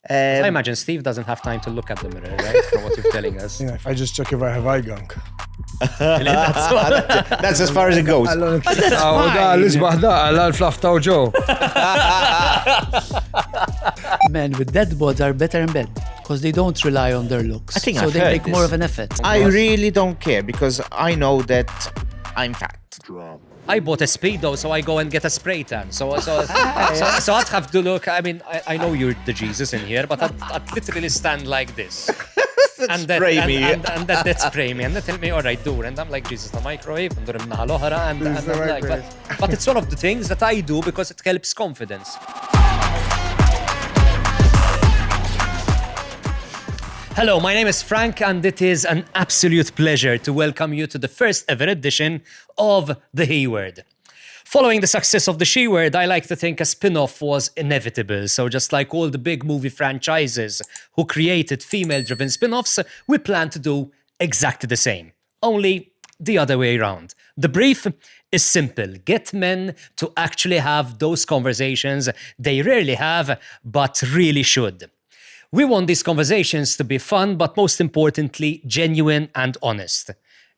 I imagine Steve doesn't have time to look at the mirror, right? From what you're telling us. Yeah, if I just check if I have eye gunk. Really, That's as far as it goes. ده الاسبح ده لا الفلافتا وجو. Men with dead bods are better in bed because they don't rely on their looks. I think so I've they heard make this. more of an effort. I really don't care because I know that I'm fat. I bought a Speedo, so I go and get a spray tan. So I'd have to look. I mean, I know you're the Jesus in here, but I'd literally stand like this. And then that spray me, and they tell me, all right, do it. And I'm like, Jesus, the microwave, and I'm like, but it's one of the things that I do because it helps confidence. Hello, my name is Frank, and it is an absolute pleasure to welcome you to the first ever edition of The He Word. Following the success of the She Word, I like to think a spin-off was inevitable. So just like all the big movie franchises who created female-driven spin-offs, we plan to do exactly the same, only the other way around. The brief is simple. Get men to actually have those conversations they rarely have, but really should. We want these conversations to be fun, but most importantly, genuine and honest.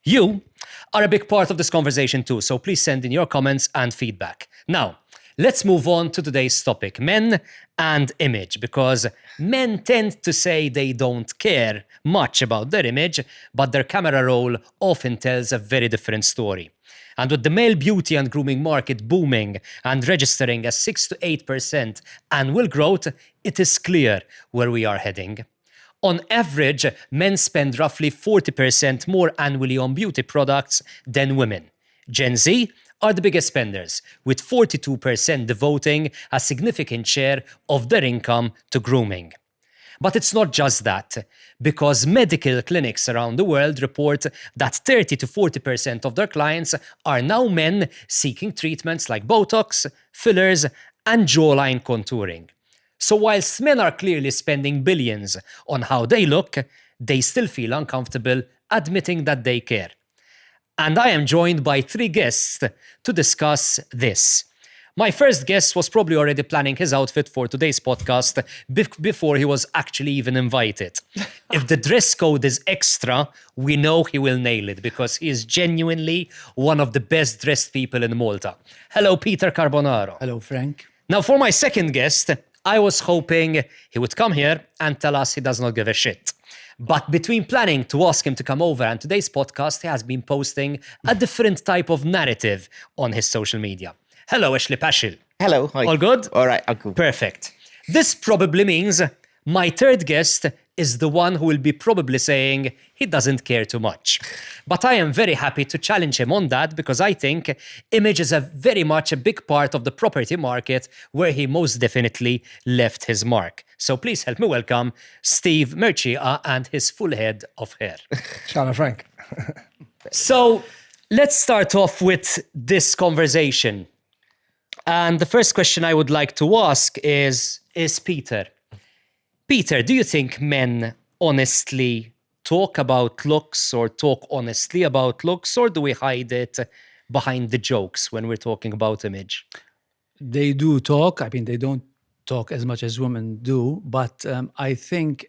You are a big part of this conversation too, so please send in your comments and feedback. Now, let's move on to today's topic, men and image, because men tend to say they don't care much about their image, but their camera roll often tells a very different story. And with the male beauty and grooming market booming and registering a 6 to 8% annual growth, it is clear where we are heading. On average, men spend roughly 40% more annually on beauty products than women. Gen Z are the biggest spenders, with 42% devoting a significant share of their income to grooming. But it's not just that, because medical clinics around the world report that 30 to 40% of their clients are now men seeking treatments like Botox, fillers, and jawline contouring. So whilst men are clearly spending billions on how they look, they still feel uncomfortable admitting that they care. And I am joined by 3 guests to discuss this. My first guest was probably already planning his outfit for today's podcast before he was actually even invited. If the dress code is extra, we know he will nail it because he is genuinely one of the best dressed people in Malta. Hello, Peter Carbonaro. Hello, Frank. Now, for my second guest, I was hoping he would come here and tell us he does not give a shit. But between planning to ask him to come over and today's podcast, he has been posting a different type of narrative on his social media. Hello, Ashley Peschel. Hello. Hi. All good? All right. I'm cool. Perfect. This probably means my third guest is the one who will be probably saying he doesn't care too much. But I am very happy to challenge him on that because I think image is very much a big part of the property market where he most definitely left his mark. So please help me welcome Steve Mercieca and his full head of hair. Shana Frank. So let's start off with this conversation. And the first question I would like to ask is Peter. Peter, do you think men honestly talk about looks or talk honestly about looks, or do we hide it behind the jokes when we're talking about image? They do talk. I mean, they don't talk as much as women do, but I think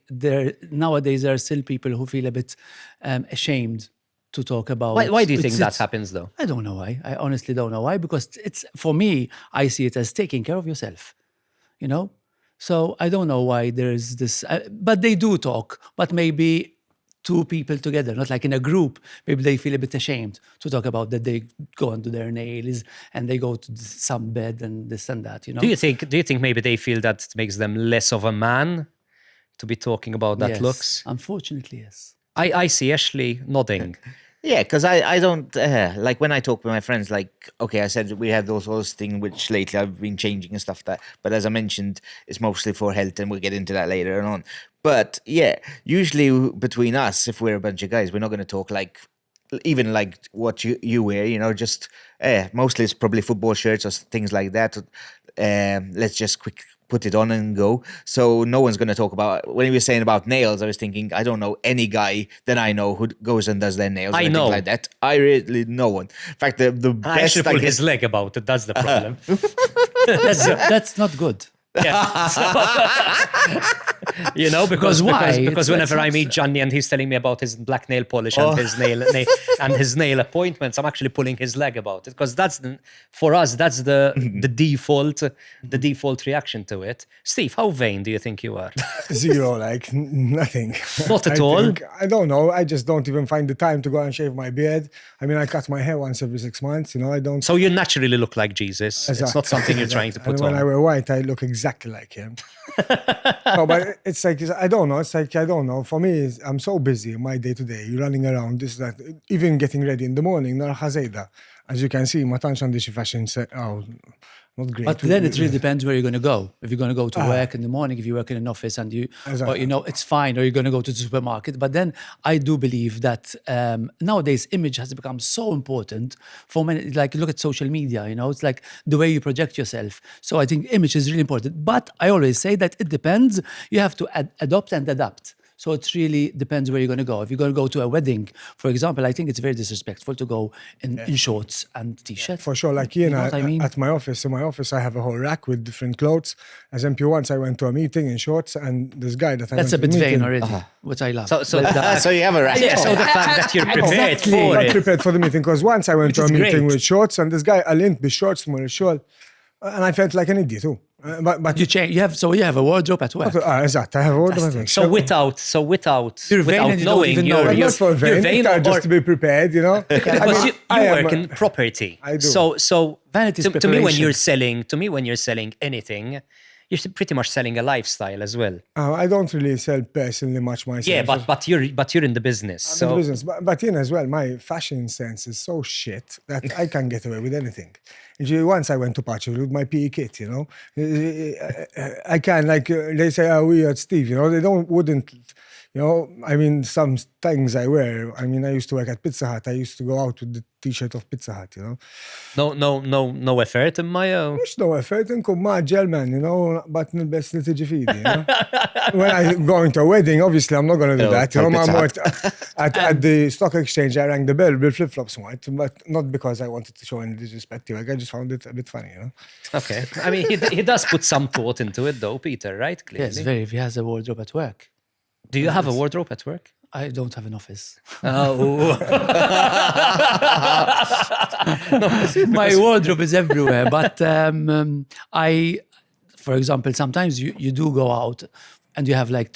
nowadays there are still people who feel a bit ashamed to talk about. Why do you think that happens though? I don't know why. I honestly don't know why, because it's, for me, I see it as taking care of yourself, you know? So I don't know why there's this, but they do talk, but maybe 2 people together, not like in a group. Maybe they feel a bit ashamed to talk about that they go and do their nails and they go to some bed and this and that, you know? Do you think maybe they feel that it makes them less of a man to be talking about that Yes, looks? Unfortunately, yes. I see Ashley nodding. Yeah, because I don't, like when I talk with my friends, like, okay, I said we have those things which lately I've been changing and stuff but as I mentioned, it's mostly for health and we'll get into that later on. But yeah, usually between us, if we're a bunch of guys, we're not going to talk like, even like what you wear, you know, just, mostly it's probably football shirts or things like that. Let's just put it on and go. So no one's going to talk about, when he was saying about nails, I was thinking, I don't know any guy that I know who goes and does their nails or anything like that. I really no one. In fact, the I best should pull his leg about it. That's the problem. That's not good. Yeah. You know, because why? Because It's whenever I not- meet Johnny and he's telling me about his black nail polish and his nail appointments, I'm actually pulling his leg about it because for us that's the default reaction to it. Steve, how vain do you think you are? Zero, like nothing. Not at all? I don't know. I just don't even find the time to go and shave my beard. I mean, I cut my hair once every 6 months. You know, I don't. So you naturally look like Jesus. It's not something you're trying to put and when I on. wear white, I look exactly like him. No, but it's like I don't know. It's like I don't know. For me, I'm so busy in my day to day. You're running around, this that. Even getting ready in the morning, nar ħażejda. As you can see, ma tantx għandi xi fashion not great. But then it really depends where you're going to go. If you're going to go to work in the morning, if you work in an office and or, you know, it's fine, or you're going to go to the supermarket. But then I do believe that nowadays image has become so important for many, like look at social media, you know, it's like the way you project yourself. So I think image is really important. But I always say that it depends. You have to adopt and adapt. So it really depends where you're going to go. If you're going to go to a wedding, for example, I think it's very disrespectful to go in shorts and t-shirt. For sure, like You know what I mean? at my office, in my office, I have a whole rack with different clothes. As MP once, I went to a meeting in shorts, and this guy that I That's a went bit to the vain meeting, already, which I love. So So you have a rack. yeah, so the fact that you're prepared Exactly. for not it. prepared for the meeting because once I went to a is meeting great. with shorts, and this guy aligned the shorts more short, and I felt like an idiot too. But you change. You have a wardrobe at work. exactly, I have all the So without You're vain without and you don't knowing, even know you're, it. I'm not for you're vain, just to be prepared, you know. because you am work a- in property. I do. So Vanity is to me when preparation. you're selling anything, you're pretty much selling a lifestyle as well. I don't really sell personally much myself. Yeah, but you're in the business. I'm in So the business. But you know, as well, my fashion sense is so shit that I can get away with anything. Once I went to Pacho with my PE kit, you know, I can, like, they say, oh, we at Steve, you know, they wouldn't, you know, I mean, some things I wear, I mean, I used to work at Pizza Hut, I used to go out with the t-shirt of Pizza Hut, you know. no effort in my Mux no effort, inkum maġġel man, you know, but nil-best li tiġi fidi, you know. When I'm going to a wedding, obviously I'm not going to do No, that, you know. Pizza I'm Hut. at the stock exchange, I rang the bell with flip-flops, but not because I wanted to show any disrespect. Like, I just found it a bit funny, you know. Okay. I mean, he does put some thought into it though, Peter, right? Clearly. Yes, very. If he has a wardrobe at work, Do you have a wardrobe at work? I don't have an office. Oh. My wardrobe is everywhere. But for example, sometimes you do go out and you have like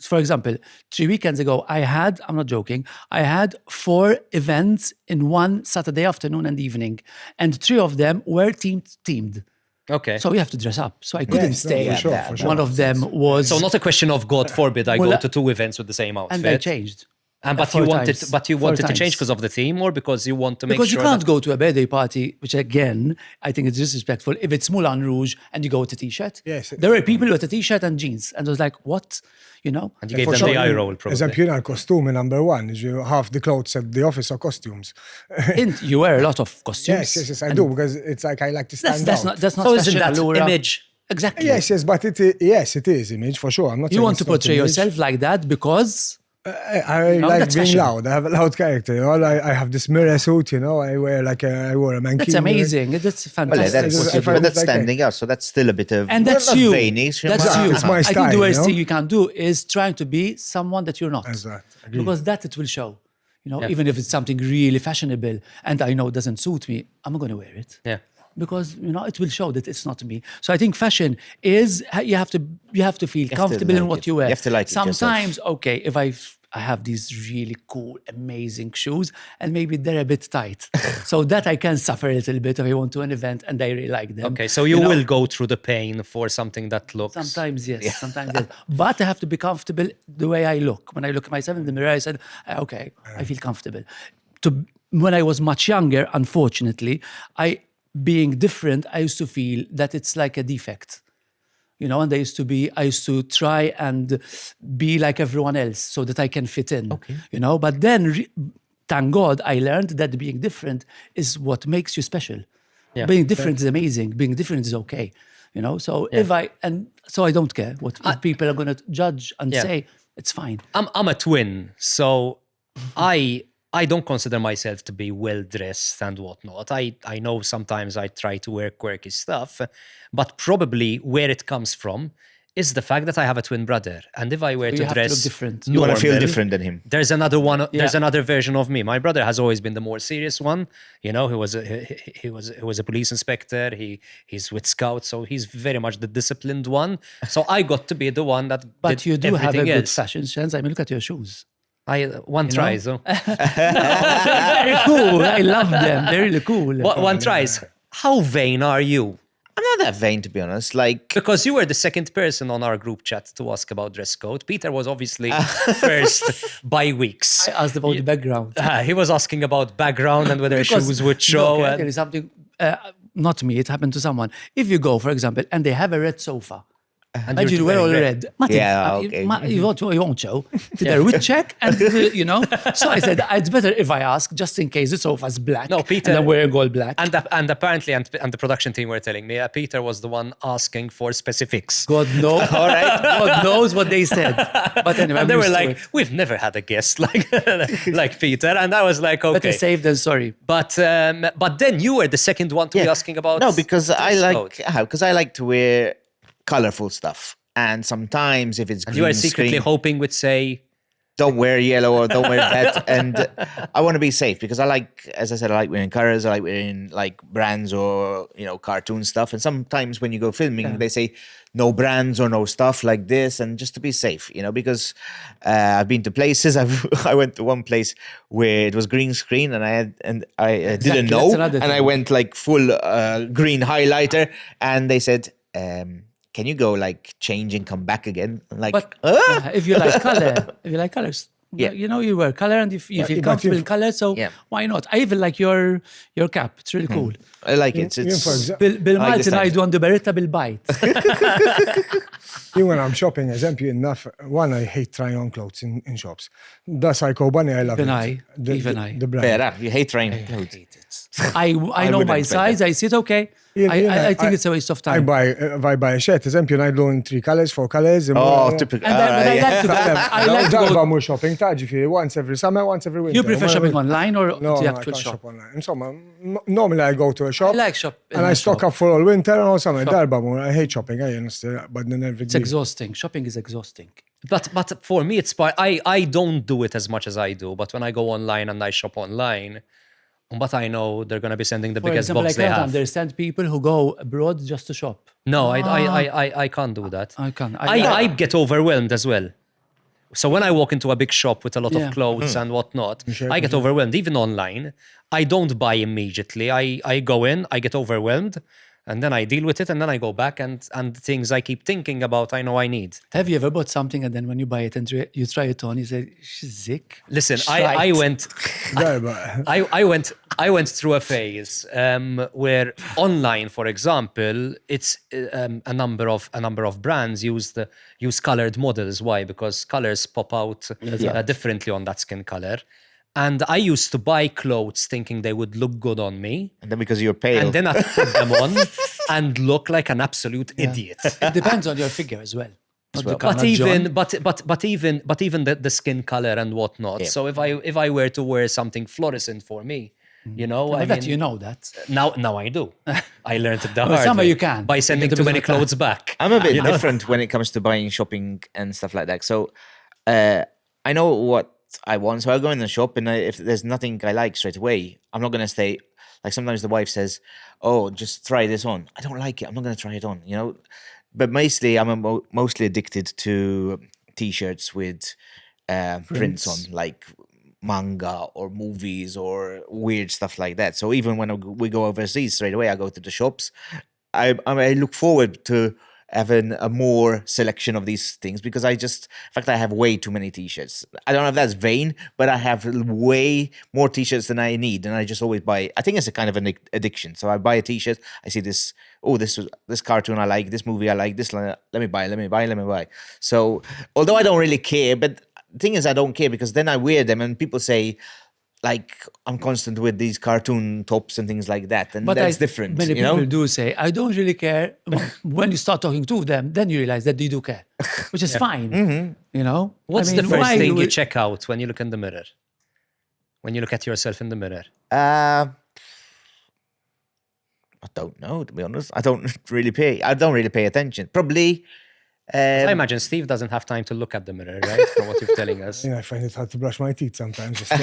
for example, 3 weekends ago, I'm not joking, I had 4 events in one Saturday afternoon and evening, and 3 of them were themed. Okay. So we have to dress up. So I couldn't Yes, no, stay. for sure, for sure. One of them was. So not a question of God forbid I Well, go to 2 events with the same outfit. and I changed. But Four you wanted times. but you 4 wanted to change times. because of the theme or because you want to make Because sure you can't that, go to a birthday party, which again, I think it's disrespectful, if it's Moulin Rouge and you go with a t-shirt. Yes. There were people with a t-shirt and jeans. And I was like, what? You know? and you gave For them sure. the eye roll probably. Eżempju, jena l-kostumi number 1, half the clothes at the office are costumes. You wear a lot of costumes. Yes, I do, because it's like I like to stand That's out. not So isn't fashion, that allura. image? Exactly. Yes, but it is image, for sure. I'm not You saying want to it's not portray image. yourself like that because I No, like that's being fashion. loud. I have a loud character. You know, I have this mirror suit. You know, I wore a mankini. that's amazing. That's Well, fantastic. that's, I but that's like standing out, so that's still a bit of. And that's not you. veiny, That's but- you. It's my I think style, the worst you know? thing you can do is trying to be someone that you're not. Exact. Agree. Because that it will show. You know, even if it's something really fashionable and I know it doesn't suit me, I'm going to wear it. Yeah. Because you know it will show that it's not me. So I think fashion is you have to feel comfortable in like what it. you wear. You have to like it yourself. Sometimes, okay, if I have these really cool, amazing shoes, and maybe they're a bit tight, so that I can suffer a little bit if I want to an event and I really like them. Okay, so you know? will go through the pain for something that looks Sometimes yes, sometimes yes. But I have to be comfortable the way I look. When I look at myself in the mirror, I said, okay, I feel comfortable. When I was much younger, unfortunately, being different, I used to feel that it's like a defect. You know, and I used to try and be like everyone else so that I can fit in. Okay. You know, but then thank God I learned that being different is what makes you special. Yeah. Being different is amazing. Being different is okay. You know, so so I don't care what people are going to judge and say. It's fine. I'm a twin, so I don't consider myself to be well dressed and whatnot. I know sometimes I try to wear quirky stuff, but probably where it comes from is the fact that I have a twin brother. And if I were You to have to look dress different. You want to feel normal, different than him. there's another one. There's Yeah. another version of me. My brother has always been the more serious one. You know, he was a police inspector. He's with scouts, so he's very much the disciplined one. So I got to be the one that. But did you do have a everything good else. fashion sense. I mean, look at your shoes. One tries. So. Very cool. I love them. They're really cool. One tries. How vain are you? I'm not that vain, to be honest. Like, Because you were the second person on our group chat to ask about dress code. Peter was obviously first by weeks. I asked about the background. He was asking about background and whether Because- shoes would show. Look, and- there is something, not me, it happened to someone. If you go, for example, and they have a red sofa, and you wear all red. Martin, Yeah, okay. you won't show. Did I would check? And, you know, so I said, it's better if I ask, just in case the sofa's black. No, Peter- And I'm wearing all black. And apparently, and the production team were telling me, Peter was the one asking for specifics. God knows. All right. God knows what they said. But anyway, And they I'm were used to like, it. we've never had a guest like Peter. And I was like, Better okay. safe than sorry. But then you were the second one to be asking about. no, because I dress like code. because I like to wear colorful stuff. And sometimes if it's And green you are secretly screen, hoping with say, don't wear yellow or don't wear that. And I want to be safe because I like, as I said, I like wearing colors. I like wearing like brands or, you know, cartoon stuff. And sometimes when you go filming, they say no brands or no stuff like this. And just to be safe, you know, because I've been to places. I went to one place where it was green screen and I didn't that's know. another And I thing. went like full green highlighter and they said, can you go like change and come back again? I'm like, But if you like colors, Yeah. you know, you wear color and if you feel but comfortable if- in color, so Yeah. why not? I even like your cap. It's really cool. I like it. Even It's for example, Bill I like Miles this and I type. do on the Beretta Bill Bite. even when I'm shopping, example enough, one, I hate trying on clothes in shops. The Psycho Bunny, I love Even it. I, The, even the, I. The brand. fair up. You hate trying clothes. I know wouldn't my expect size. I see it. Okay. Yeah, yeah, I think it's a waste of I time. buy, if I buy a shirt, example, I do in 3 colors, 4 colors. and Oh, more. typical. And then, but I like to go. I like to Darba go. more shopping, taġi once every summer, once every winter. You prefer shopping online or No, the I actual can't shop? shop online. Insomma, normally I go to a shop. I like shop in And I a stock shop. up for all winter and all summer. Darba more. I hate shopping. I understand, but then every It's exhausting. Shopping is exhausting. but for me, it's part. I don't do it as much as I do. But when I go online and I shop online, but I know they're gonna be sending the For biggest example, I box they can't have. understand people who go abroad just to shop. No, I can't do that. I can't. I get overwhelmed as well. So when I walk into a big shop with a lot Yeah. of clothes and whatnot, I get overwhelmed. Even online, I don't buy immediately. I go in, I get overwhelmed, and then I deal with it, and then I go back and things I keep thinking about, I know I need. Have you ever bought something and then when you buy it and you try it on, you say, she's sick? Listen, I Shite. went. Darba. I went through a phase where online, for example, it's a number of brands use colored models. Why? Because colors pop out differently on that skin color. And I used to buy clothes thinking they would look good on me, And then because you're pale. and then I put them on and look like an absolute idiot. It depends on your figure as well. Not the But color, even John. but even the skin color and whatnot. Yeah. So if I were to wear something fluorescent for me, you know, Well, I that mean, you know that. now I do. I learned it the Well, hard summer way you can. by You sending get a too bit many of a tan. clothes back. I'm a bit you know? different when it comes to buying shopping and stuff like that. So I know what I want. So I'll go in the shop and if there's nothing I like straight away, I'm not going to stay. Like sometimes the wife says, oh, just try this on. I don't like it. I'm not going to try it on, you know. But mostly I'm mostly addicted to T-shirts with prints on, like manga or movies or weird stuff like that. So even when we go overseas, straight away I go to the shops. I look forward to having a more selection of these things because in fact, I have way too many T-shirts. I don't know if that's vain, but I have way more T-shirts than I need, and I just always buy. I think it's a kind of an addiction. So I buy a T-shirt, I see this. Oh, this cartoon I like, this movie I like, this. Let me buy. So although I don't really care, but the thing is, I don't care because then I wear them, and people say, like, I'm constant with these cartoon tops and things like that, and that's different. Many you people know? do say, I don't really care. When you start talking to them, then you realize that they do care, which is fine. You know? What's I mean, the first why thing do you we- check out when you look in the mirror? When you look at yourself in the mirror? I don't know, to be honest. I don't really pay attention. Probably I imagine Steve doesn't have time to look at the mirror, right? From what you're telling us. I find it hard to brush my teeth sometimes. It's like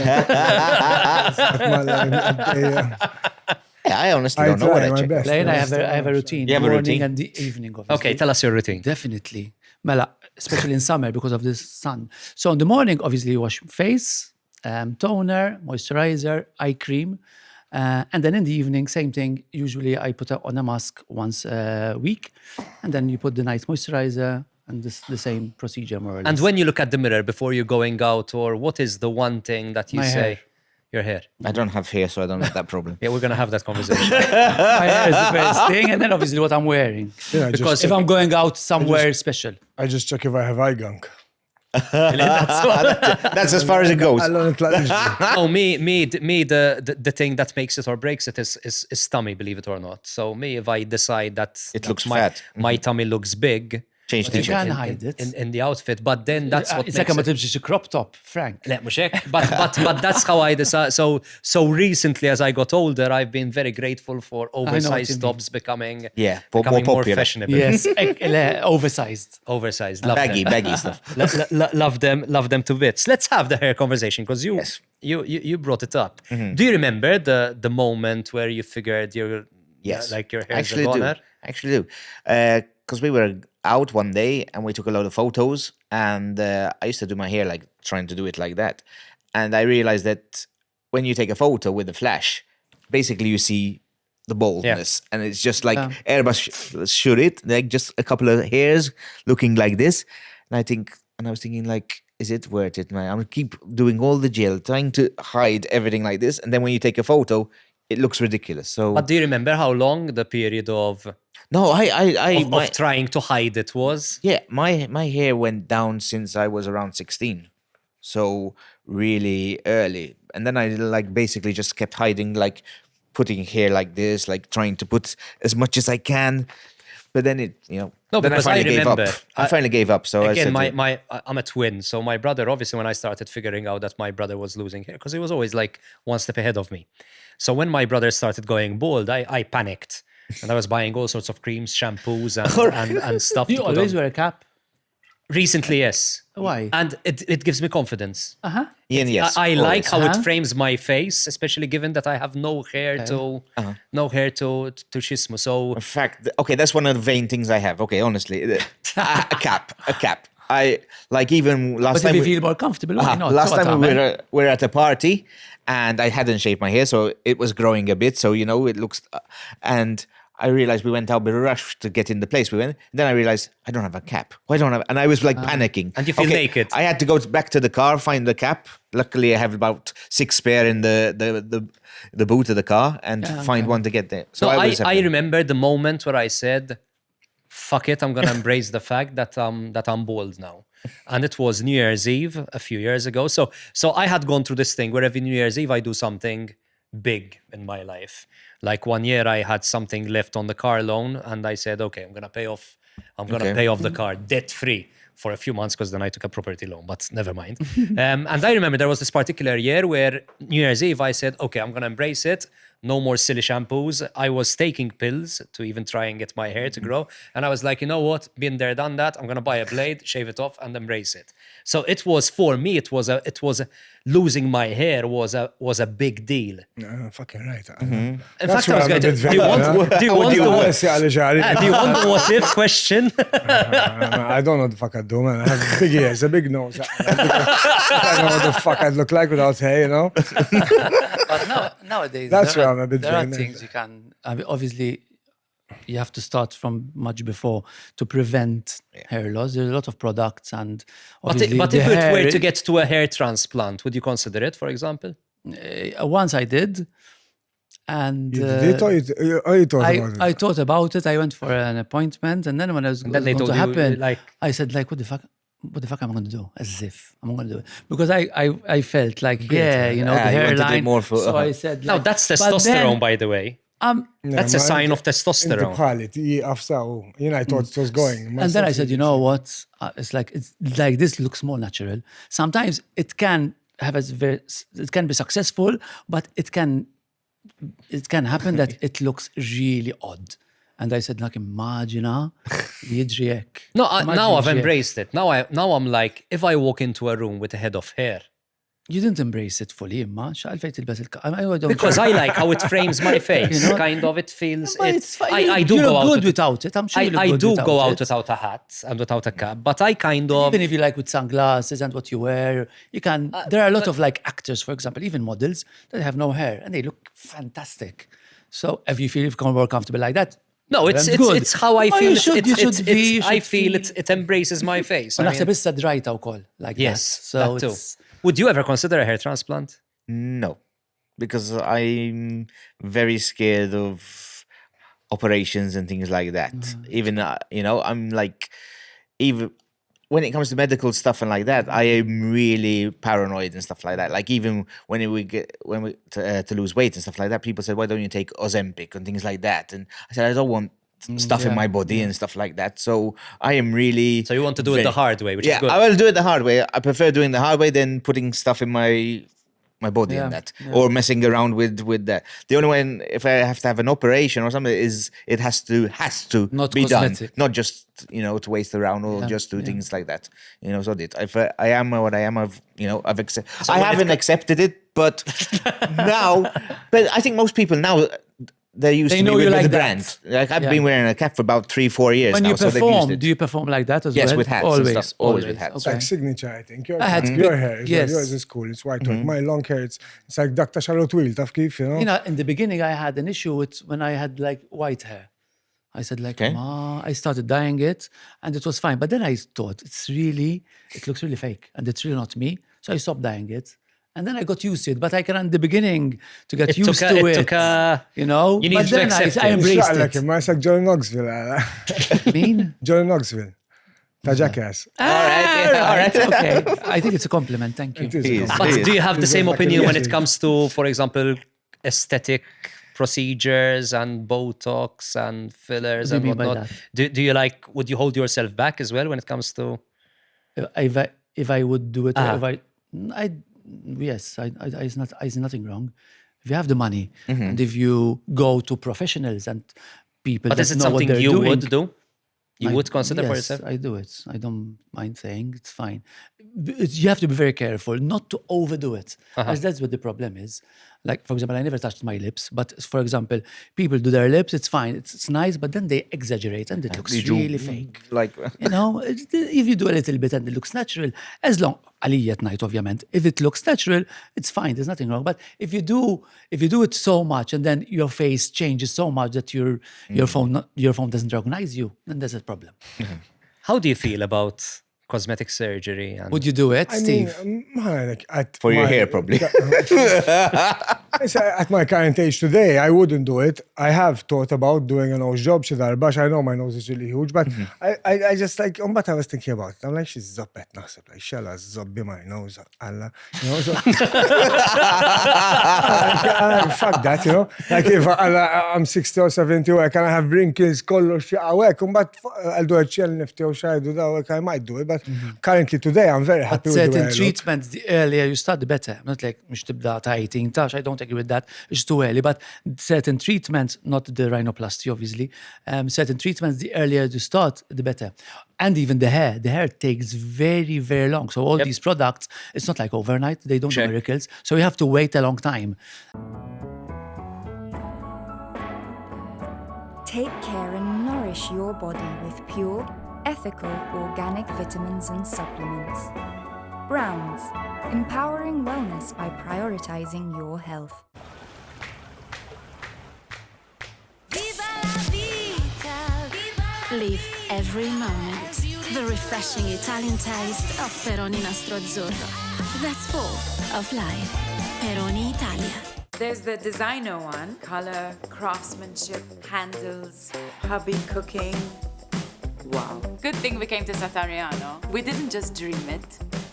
I honestly I don't know what try I my check. best. Plain, I have a routine. You have a morning routine? and the evening, obviously. Okay, tell us your routine. Definitely. Mela, especially in summer because of this sun. So in the morning, obviously, you wash face, toner, moisturizer, eye cream. And then in the evening, same thing. Usually I put on a mask once a week. And then you put the nice moisturizer and the same procedure more or less. And when you look at the mirror before you're going out, or what is the one thing that you My say? hair. Your hair. I don't have hair, so I don't have that problem. Yeah, we're going to have that conversation. My hair is the first thing. And then obviously what I'm wearing. Yeah, Because If I'm going out somewhere special. I just check if I have eye gunk. That's as far as it goes. I learned it like this. Oh, the thing that makes it or breaks it is tummy, believe it or not. So me, if I decide that It looks my, fat. my tummy looks big Change You t-shirt. can hide it. in the outfit, but then that's what It's makes like it. a تمشي crop top, Frank. لا مش هيك. But that's how I decide. So recently, as I got older, I've been very grateful for you oversized mean. tops becoming Yeah, becoming more more popular. fashionable. Yes, oversized. Oversized, love Baggy, them. baggy stuff. Love them to bits. Let's have the hair conversation because Yes. you brought it up. Do you remember the moment where you figured Yes. like your hair's a Actually do. goner? Actually do. Because we were out one day and we took a lot of photos, and I used to do my hair like trying to do it like that. And I realized that when you take a photo with a flash, basically you see the baldness, and it's just like airbrush shoot it, like just a couple of hairs looking like this. And I was thinking like, is it worth it, man? I'm gonna keep doing all the gel, trying to hide everything like this, and then when you take a photo, it looks ridiculous. So But do you remember how long the period of no, my, trying to hide it was? yeah, my hair went down since I was around 16. So really early. And then I like basically just kept hiding, like putting hair like this, like trying to put as much as I can. But then No, then because I finally gave remember. up. I finally gave up. So Again, I said, I'm a twin, so my brother, obviously, when I started figuring out that my brother was losing hair, because he was always like one step ahead of me. So when my brother started going bald, I panicked. And I was buying all sorts of creams, shampoos, and stuff. You to put always on. wear a cap. Recently, yes. Why? And it gives me confidence. yes, I like always. how it frames my face, especially given that I have no hair to schismo. So In fact, okay, that's one of the vain things I have. Okay, honestly, a cap. I like even last But time. if you feel more comfortable, why not? Last So time we what, were at a party, and I hadn't shaved my hair, so it was growing a bit. So it looks, and I realized we went out with a rush to get in the place we went. And then I realized I don't have a cap. Why don't I have? And I was like panicking. And you feel naked. I had to go back to the car, find the cap. Luckily, I have about 6 spare in the boot of the car, and find one to get there. So no, I was I happy. remember the moment where I said, "Fuck it, I'm gonna embrace the fact that I'm bald now." And it was New Year's Eve a few years ago. So I had gone through this thing where every New Year's Eve I do something big in my life. Like one year I had something left on the car loan, and I said, "Okay, I'm gonna pay off the car debt free." For a few months, because then I took a property loan, but never mind. And I remember there was this particular year where New Year's Eve, I said, okay, I'm going to embrace it. No more silly shampoos. I was taking pills to even try and get my hair to grow. And I was like, you know what? Been there, done that. I'm going to buy a blade, shave it off, and embrace it. So it was, for me, losing my hair was a big deal. Fucking right. In fact, I was going to, do you want the what if question? I don't know what the fuck I'd do, man. I have big ears, a big nose. I don't know what the fuck I'd look like without hair, But nowadays, That's where I'm a bit there are vain. things you can. I mean, obviously, you have to start from much before to prevent hair loss. There's a lot of products, and obviously, But the if it hair, were to get to a hair transplant, would you consider it, for example? once I did, and You thought about it? I thought about it. I went for an appointment, and then when I was then going they to told you, happen, like- I said, like, what the fuck? What the fuck am I going to do? As if I'm going to do it because I felt like the you wanted it hairline. more for- so I said, No, like, that's but testosterone, then, by the way. That's a sign of testosterone. I thought it was going. And then I said, you know what? It's like this looks more natural. Sometimes it can it can be successful, but it can happen that it looks really odd. And I said, like, imagina, jiġri hekk. No, Imagine now I've jiġri hekk. embraced it. Now I'm like, if I walk into a room with a head of hair, You didn't embrace it fully, imma. X'għalfejn tilbes il because I like how it frames my face. You know? Kind of, it feels. But It's, fine. I do You go look out. good without it. I'm sure you look I good do without go out it. without a hat and without a cap, but I kind of. Even if you like with sunglasses and what you wear, you can. There are a lot of like actors, for example, even models that have no hair and they look fantastic. So if you feel more comfortable like that, No, it's then good. it's how I Oh, feel. you should- you should be- you I should feel feel- it embraces my face. u I mean, naħseb issa drajta wkoll like yes, that. So that too. it's Would you ever consider a hair transplant? No, because I'm very scared of operations and things like that. Even I'm like, even when it comes to medical stuff and like that, I am really paranoid and stuff like that. Like even when we to lose weight and stuff like that, people said, "Why don't you take Ozempic and things like that?" And I said, "I don't want stuff in yeah, my body and stuff like that." So I am really. So you want to do it the hard way, which Yeah, is good. I will do it the hard way. I prefer doing the hard way than putting stuff in my body Yeah, and that, yeah. or messing around with that. The only one, if I have to have an operation or something, is it has to Not be cosmetic. done, not just to waste around or just do things like that. So if I am what I am, I've accepted. I haven't accepted it, but now, but I think most people now. They're used They to me know you with like the that. brand. Like I've Yeah. been wearing a cap for about 3-4 years when now, you so they've used perform, it. do you perform like that as Yes, well? with hats and Always, stuff. Always with hats. It's like signature, I think. Your, I had your big- hair is yes. yours is cool. It's white work. My long hair, it's like Dr. Charlotte Wheel, taf kif, You know, in the beginning, I had an issue with when I had like white hair. I said like, Okay. Ma, I started dyeing it and it was fine. But then I thought it looks really fake and it's really not me. So I stopped dyeing it. And then I got used to it. But I can, in the beginning, to get It used took to a- it. it took a- you know? you But needed to then accept I it. embraced like it. him, it's like Johnny Knoxville. Mean? Johnny Knoxville. Ta' jackass. All right. Okay. I think it's a compliment. Thank you. It is. He is. But do you have the It's same like a opinion when it music. comes to, for example, aesthetic procedures and Botox and fillers What and do you mean by whatnot? Do you like? Would you hold yourself back as well when it comes to? If I would do it, Ah. yes, I see nothing wrong. If you have the money and if you go to professionals and people But that is it know what something they're you doing, would do? You I- would consider for yes, yourself? I do it. I don't mind saying it's fine. You have to be very careful not to overdo it, as that's what the problem is. Like, for example, I never touched my lips, but for example, people do their lips, it's fine, it's nice, but then they exaggerate and it looks really fake. Like You know, if you do a little bit and it looks natural, as long, għalija at night, obviously, if it looks natural, it's fine, there's nothing wrong. But if you do it so much and then your face changes so much that your phone doesn't recognize you, then there's a problem. How do you feel about cosmetic surgery? And Would you do it, I Steve? mean, like for your hair, probably. At my current age today, I wouldn't do it. I have thought about doing a nose job, but I know my nose is really huge, but I just like, but I was thinking about it. I'm like, she's zoppet naħseb, like, shalla zobbi my nose, alla, so. Fuck that, Like if I'm 60 or 70, I can have wrinkles, kollox, għawek, but I'll do a chill nifti or xajdu dawek, I might do it, but currently today, I'm very happy But with the way I certain look. treatments, the earlier you start, the better. Not like mux tibda ta' 18 tax, I don't agree with that. It's too early. But certain treatments, not the rhinoplasty, obviously, certain treatments, the earlier you start, the better. And even the hair takes very, very long. So all these products, it's not like overnight. They don't do Check. miracles. So you have to wait a long time. Take care and nourish your body with pure, ethical, organic vitamins and supplements. Browns, empowering wellness by prioritizing your health. Live every moment. The refreshing Italian taste of Peroni Nastro Azzurro. That's full of life. Peroni Italia. There's the designer one, color, craftsmanship, handles, hubby cooking. Wow. Good thing we came to Satariano. We didn't just dream it,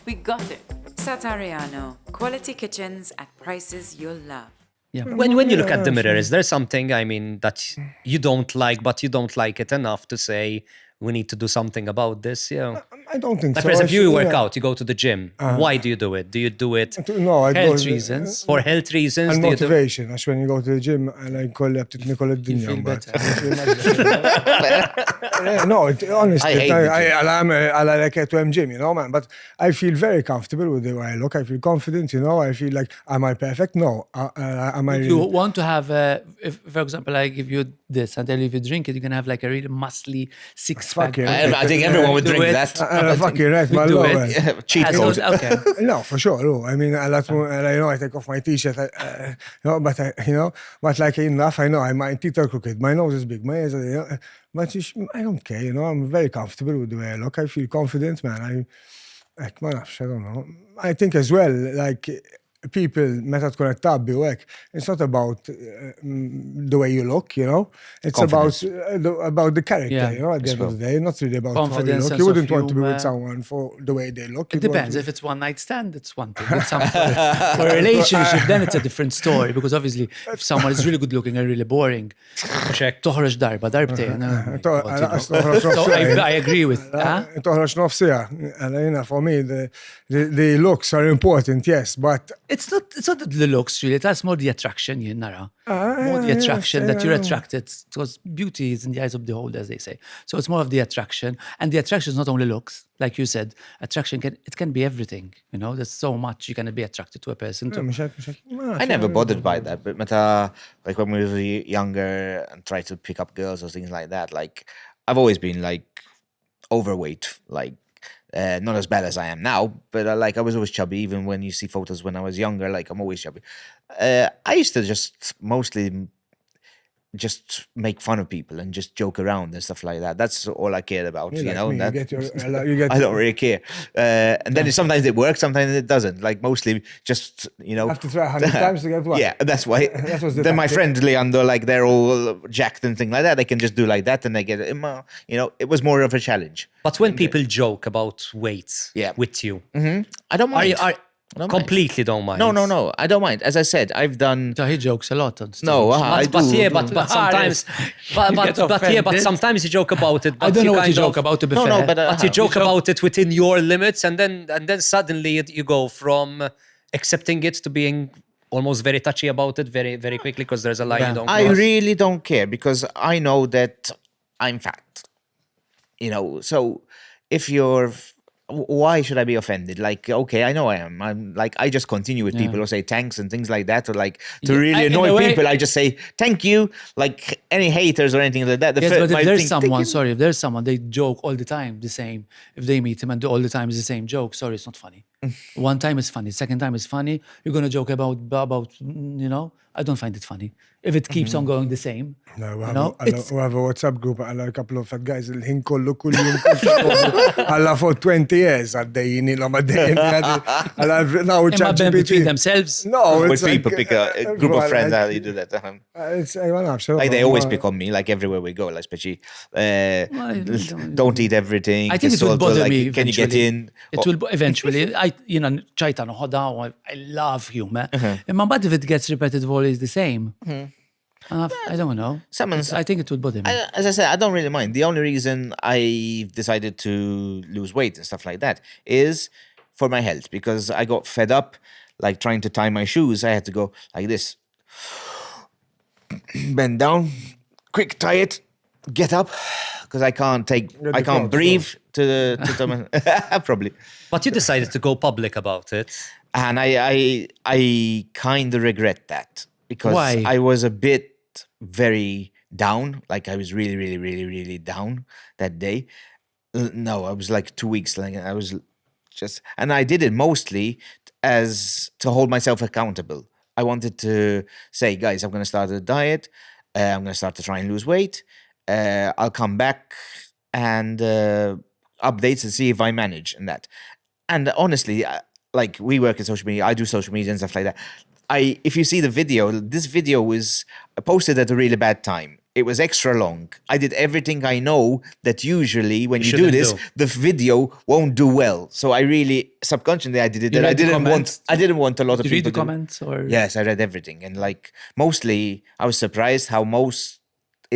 we got it. Satariano, quality kitchens at prices you'll love. Yeah. when you look at the mirror, is there something, I mean, that you don't like, but you don't like it enough to say, we need to do something about this? Yeah. I don't think Like, so. for example, you work Yeah. out, you go to the gym. Why do you do it? Do you do it No, I Health go reasons. for health reasons? and Do you do- motivation. Għax when you go to the gym, like kolli għabtitni koll id-dinja. feel mbagħad. better. No, honestly, I hate I like it to gym, you know, man. But I feel very comfortable with the way I look. I feel confident, you know. I feel like, am I perfect? No. Am I? You want to have, if, for example, I give you this and tell you if you drink it, you can have like a really muscly six-pack. Fuck yeah. I think everyone would Do drink it. that. Fucking right, We man. do no, it. man. Cheat As code. long- Okay. No, for sure. No. I mean, I take off my t-shirt, but but like enough, I know my teeth are crooked, my nose is big, my ears are, but I don't care, you know. I'm very comfortable with the way I look. I feel confident, man. I don't know. I think as well, like people, meta tkun qed tabbi u hekk, it's not about the way you look, you know. It's about the character, Yeah. you know. At the end of the day, not really about Confidence, how you look. sense You of wouldn't want to be humor. with someone for the way they look. It You'd want depends. to- If it's one night stand, it's one thing. If for a relationship, then it's a different story. Because obviously, if someone is really good looking and really boring, toħroġ darbtejn. So I agree with that. Toħroġ nofsija. For me, the looks are important, yes, but It's not the looks really. That's more the attraction you nara. More the attraction that you're attracted, because beauty is in the eyes of the beholder, as they say. So it's more of the attraction, and the attraction is not only looks, like you said. Attraction can be everything. You know, there's so much you can be attracted to a person. I never bothered by that, but like when we were younger and tried to pick up girls or things like that, like I've always been like overweight, like not as bad as I am now, but like I was always chubby. Even when you see photos when I was younger, like I'm always chubby. I used to just mostly just make fun of people and just joke around and stuff like that. That's all I cared about, you like know. me, and you that- get I don't really care. And then sometimes it works, sometimes it doesn't. Like mostly just, you know. have to try 100 times to get one. Yeah, that's why. That was the then my tactic. friend Leandro, like they're all jacked and things like that. They can just do like that and they get it. You know, it was more of a challenge. But when people joke about weight Yeah. with you, I don't mind. I don't mind. completely don't mind. No. I don't mind. As I said, I've done. So he jokes a lot on stage. No, I But do. yeah, but sometimes, You get but offended. sometimes you joke about it. But I don't know what you kind joke of- about, to be No, fair. but But you joke about it within your limits, and then suddenly you go from accepting it to being almost very touchy about it very, very quickly because there's a line you don't I cross. really don't care because I know that I'm fat. You know, so if you're. Why should I be offended? Like, okay, I know I am. I'm like, I just continue with people who say thanks and things like that, or like to Yeah, really in a annoy way- people, I just say thank you. Like any haters or anything like that. Yes, but my if there's thing- someone, thinking- sorry, if there's someone, they joke all the time the same. If they meet him and do all the time is the same joke, sorry, it's not funny. One time is funny, second time is funny. You're gonna joke about you know. I don't find it funny if it keeps on going the same. No, we you know, have a WhatsApp group għalla a couple of fat guys il-ħin kollu kull jum għalla for 20 years għaddejjin il-għom għaddejjin għalla now Imma ben between themselves. No, When it's people like, pick a group of friends, how you do that? It's, I don't know, Like they always pick on me, like everywhere we go, like especially don't eat everything. I think just it will salt, bother like, me. Can you get eventually. in? It will eventually. ċajta noħoda. I love humor. Imma but if it gets repetitive always the same. I don't know. I think it would bother me. As I said, I don't really mind. The only reason I decided to lose weight and stuff like that is for my health, because I got fed up, like trying to tie my shoes. I had to go like this, bend down, quick tie it, get up, because I can't breathe to probably. But you decided to go public about it. And I kind of regret that because Why? I was a bit very down. Like I was really, really, really, really down that day. No, I was like 2 weeks. Like I was just, and I did it mostly as to hold myself accountable. I wanted to say, guys, I'm going to start a diet. I'm going to start to try and lose weight. I'll come back and updates and see if I manage and that. And honestly, like we work in social media, I do social media and stuff like that. If you see the video, this video was posted at a really bad time. It was extra long. I did everything I know that usually when you do shouldn't this, do. the video won't do well. So I really subconsciously I did it. You And I read the didn't comments? want a lot of Did you read people the comments or? Yes, I read everything. And like mostly I was surprised how most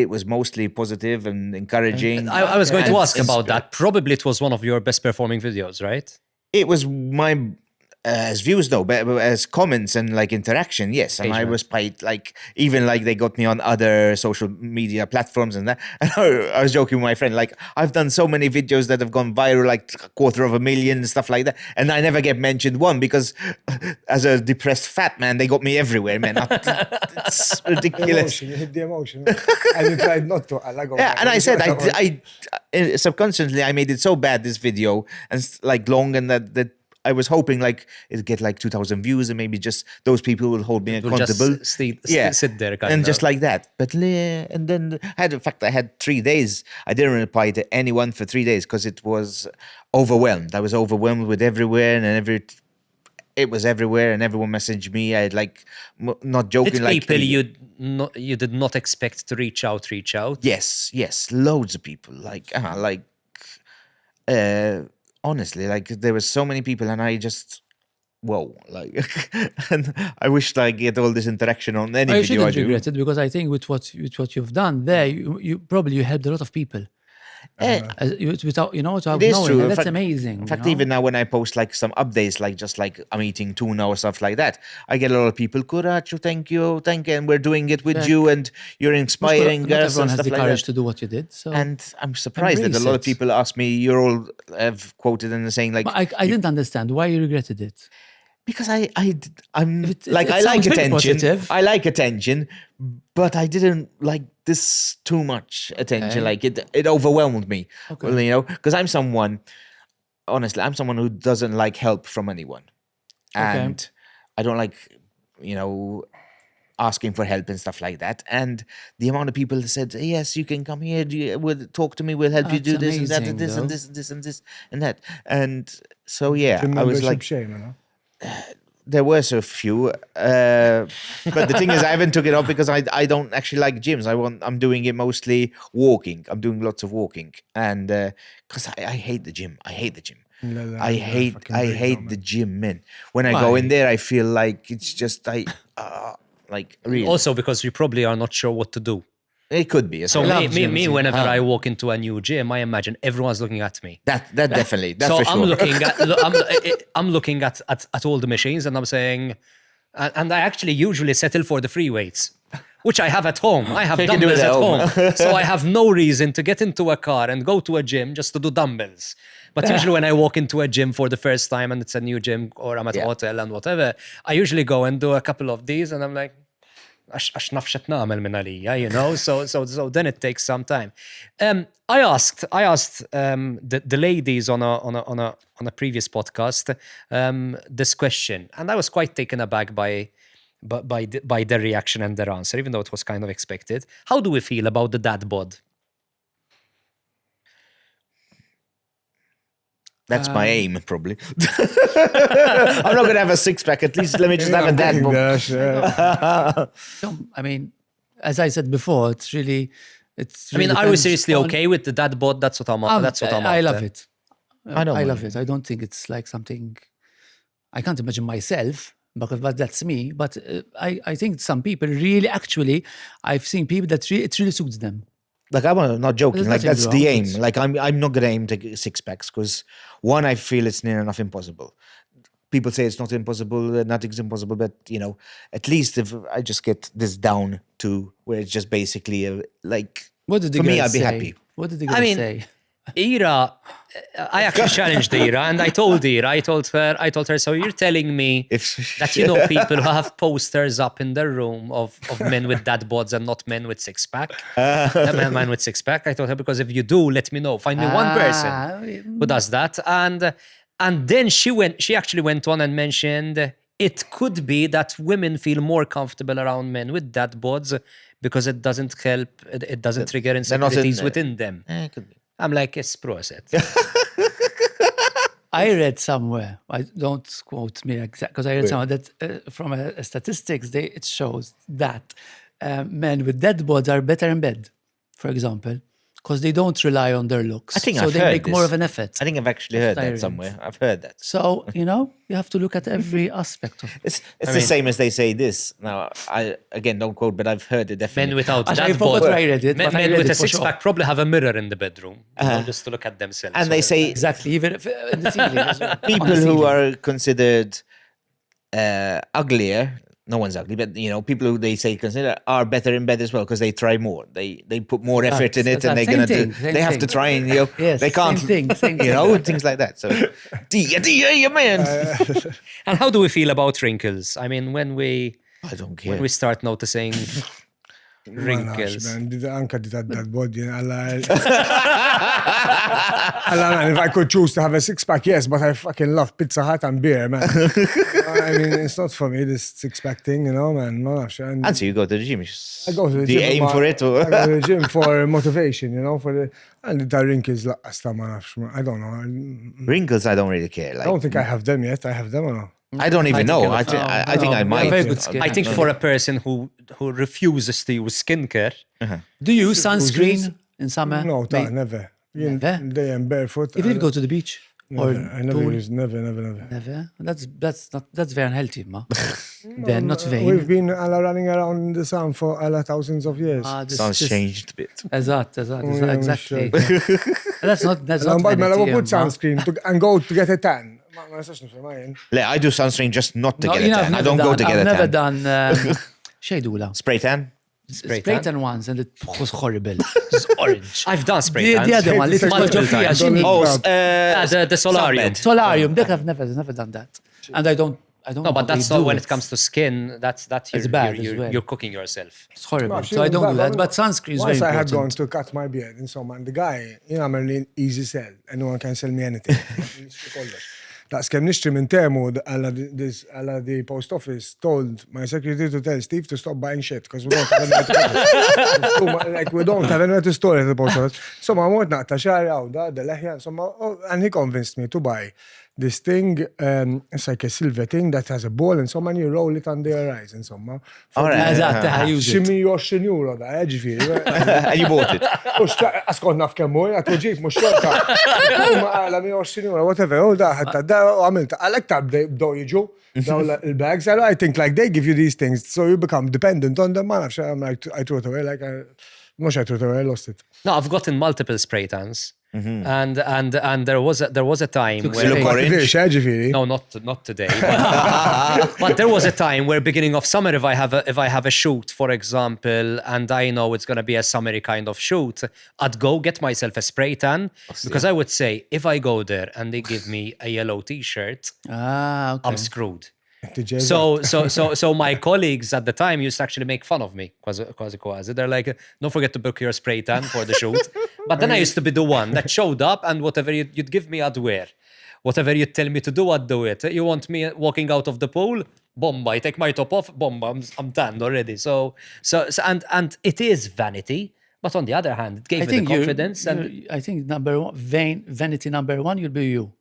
it was mostly positive and encouraging. I was going to And ask about that. Probably it was one of your best performing videos, right? It was my as views though, but as comments and like interaction, yes. And I was quite like, even like they got me on other social media platforms and that. And I was joking with my friend, like I've done so many videos that have gone viral, like 250,000 and stuff like that, and I never get mentioned one because as a depressed fat man, they got me everywhere, man. It's ridiculous. You hit the emotion. And you tried not to. And I said, I subconsciously I made it so bad, this video, and like long, and that I was hoping like it'd get like 2,000 views and maybe just those people will hold me accountable. Just sit there and just like that. But and then I had 3 days. I didn't reply to anyone for 3 days because it was overwhelmed. I was overwhelmed with everywhere and it was everywhere, and everyone messaged me. I had like not joking. Did like people you did not expect to reach out? Yes, loads of people. Honestly, like there were so many people, and I just whoa, like, and I wish I get all this interaction on any You video I shouldn't do. regret it, because I think with what you've done there, you probably helped a lot of people. Without It is knowing. true. And that's amazing. In fact, even now when I post like some updates, like just like I'm eating tuna or stuff like that, I get a lot of people, Kurachu, thank you, and we're doing it with you, and you're inspiring not us everyone and has stuff the like courage that. to do what you did. So And I'm surprised that a embrace lot of it. people ask me, you're all have quoted and saying like, But I didn't understand why you regretted it. because I'm It like, I sounds like very attention. positive. I like attention, but I didn't like this too much attention. Okay. Like it overwhelmed me. Okay. Well, because I'm someone who doesn't like help from anyone. And I don't like, asking for help and stuff like that. And the amount of people that said, yes, you can come here, we'll talk to me, we'll help you do That's this and that and amazing, this and though. this and this and this and that. And so, yeah, The I was membership like, shame, you know? there were so few, but the thing is, I haven't took it off because I don't actually like gyms. I'm doing it mostly walking. I'm doing lots of walking, and because I hate the gym. I hate the gym. I hate the gym, man. When I go in there, I feel like it's just like really. Also because you probably are not sure what to do. It could be. So I love me, gyms. whenever I walk into a new gym, I imagine everyone's looking at me. That definitely. That's So for sure. I'm looking at all the machines, and I'm saying, and I actually usually settle for the free weights, which I have at home. I have You can do dumbbells it at at home, so I have no reason to get into a car and go to a gym just to do dumbbells. But usually when I walk into a gym for the first time and it's a new gym, or I'm at a hotel and whatever, I usually go and do a couple of these, and I'm like, għax naf x'qed nagħmel minn għalija, so then it takes some time. I asked the ladies on a previous podcast this question, and I was quite taken aback by their reaction and their answer, even though it was kind of expected. How do we feel about the DadBod? That's my aim, probably. I'm not gonna have a six-pack. At least let me just have a dad bod. So, I mean, as I said before, it's really. I mean, are we seriously okay with the DadBod? That's what I'm I love after. it. I love it. I don't think it's like something. I can't imagine myself, but that's me. But I think some people really, actually, I've seen people that it really suits them. Like, I'm not joking. There's Like, nothing that's wrong. the aim. It's- Like, I'm not gonna aim to get six-packs because one, I feel it's near enough impossible. People say it's not impossible, nothing's impossible, but at least if I just get this down to where it's just basically like. What did the for me, girls I'd be say? happy. What did the I girls mean, say? Ira, I actually challenged Ira, and I told her, so you're telling me that people who have posters up in their room of men with DadBods and not men with six-pack, men with six-pack. I told her, because if you do, let me know. Find me one person who does that. And then she actually went on and mentioned it could be that women feel more comfortable around men with DadBods because it doesn't trigger insecurities within them. It could be. I'm like, it's proset. I read somewhere, I don't quote me exactly, because I read somewhere that from a statistics, it shows that men with DadBods are better in bed, for example, because they don't rely on their looks. I think so I've they heard make more this. of an effort. I think I've actually heard that tiring. somewhere. I've heard that. So, you have to look at every aspect of it. It's the same as they say this. Now, I again don't quote, but I've heard it definitely. Men without I that forgot where I read it, men, but I men read with it a for six sure. pack probably have a mirror in the bedroom, just to look at themselves. And they say Exactly, even if in the ceiling as well. people On the who ceiling. are considered uglier, no one's ugly, but people who they say consider are better in bed as well because they try more. They put more effort in it, and they're same gonna thing, do. same They have to thing. try, and Yes, they can't. same thing. Things like that. So, yeah, man. And how do we feel about wrinkles? I mean, when we I don't care. start noticing Ma wrinkles. nafx, man, anka di DadBod, Allah, if I could choose to have a six-pack, yes, but I fucking love Pizza Hut and beer, man. I mean, it's not for me, this six-pack thing, man. Ma nafx, And so you go to the gym. I go to the Do gym. you aim for it? Or? I go to the gym for motivation, and the wrinkles, ma nafx, I don't know. Wrinkles, I don't really care. I Like, don't think I have them yet. I have them or no? I don't even know. I think I might. very good skin. I think for a person who refuses to use skincare, Do you use sunscreen in summer? No, Mate, never. Never? They am barefoot. Even if you go to the beach or I never pool. use, never. Never. That's very unhealthy, ma. They're not vain. We've been running around in the sun for thousands of years. Sounds changed a bit. Exactly. That's not But vanity, I will put ma. sunscreen and go to get a tan. Ma nistax nifhem jien. Like, I do sunscreen just not to No, get you a know, tan. I don't go to get a I've never tan. done xejdula. Spray tan? Spray tan once and it was horrible. It's orange. I've done spray tans. The other one, little Multiple Sofia, times. Jimmy. Oh, the solarium. sunbed. Solarium. I've never done that. And I don't No, know but how they that's not do when it comes to skin. That's It's bad as well. you're cooking yourself. It's horrible. No, So I don't do that. But sunscreen is very Once I had gone important. to cut my beard in summer, and the guy, I'm an easy sell. Anyone can sell me anything. That's kem nishtri minn termu għalla the post office told my secretary to tell Steve to stop buying shit because we don't have anywhere to like we don't have anywhere to store it at the post office. So ma mort naqta xar għawda, d-leħja, and he convinced me to buy this thing, it's like a silver thing that has a ball, and you roll it under your eyes, insomma. Eżatt, I use it. Ximi 20 euro da, ġifiri. And you bought it. Askont naf kemmu, għat uġib, mux xorta. Ma għala 120 euro, whatever, u da, għamilta, għalek ta' bdow jiġu, daw il-bags, I think like they give you these things, so you become dependent on them, ma nafx, I'm like, I threw it away, like, mux I threw it away, I lost it. No, I've gotten multiple spray tans, and there was a time You where look orange. ġifiri. no, not today. But there was a time where beginning of summer, if I have a shoot, for example, and I know it's gonna be a summery kind of shoot, I'd go get myself a spray tan because I would say if I go there and they give me a yellow T-shirt, Okay. I'm screwed. So my colleagues at the time used to actually make fun of me. Quasi. They're like, don't forget to book your spray tan for the shoot. But then I used to be the one that showed up and whatever you'd give me, I'd wear. Whatever you'd tell me to do, I'd do it. You want me walking out of the pool? Bomba. I take my top off? Bomba. I'm tanned already. So and it is vanity. But on the other hand, it gave me the confidence. I think number one, vanity number one, you'll be you.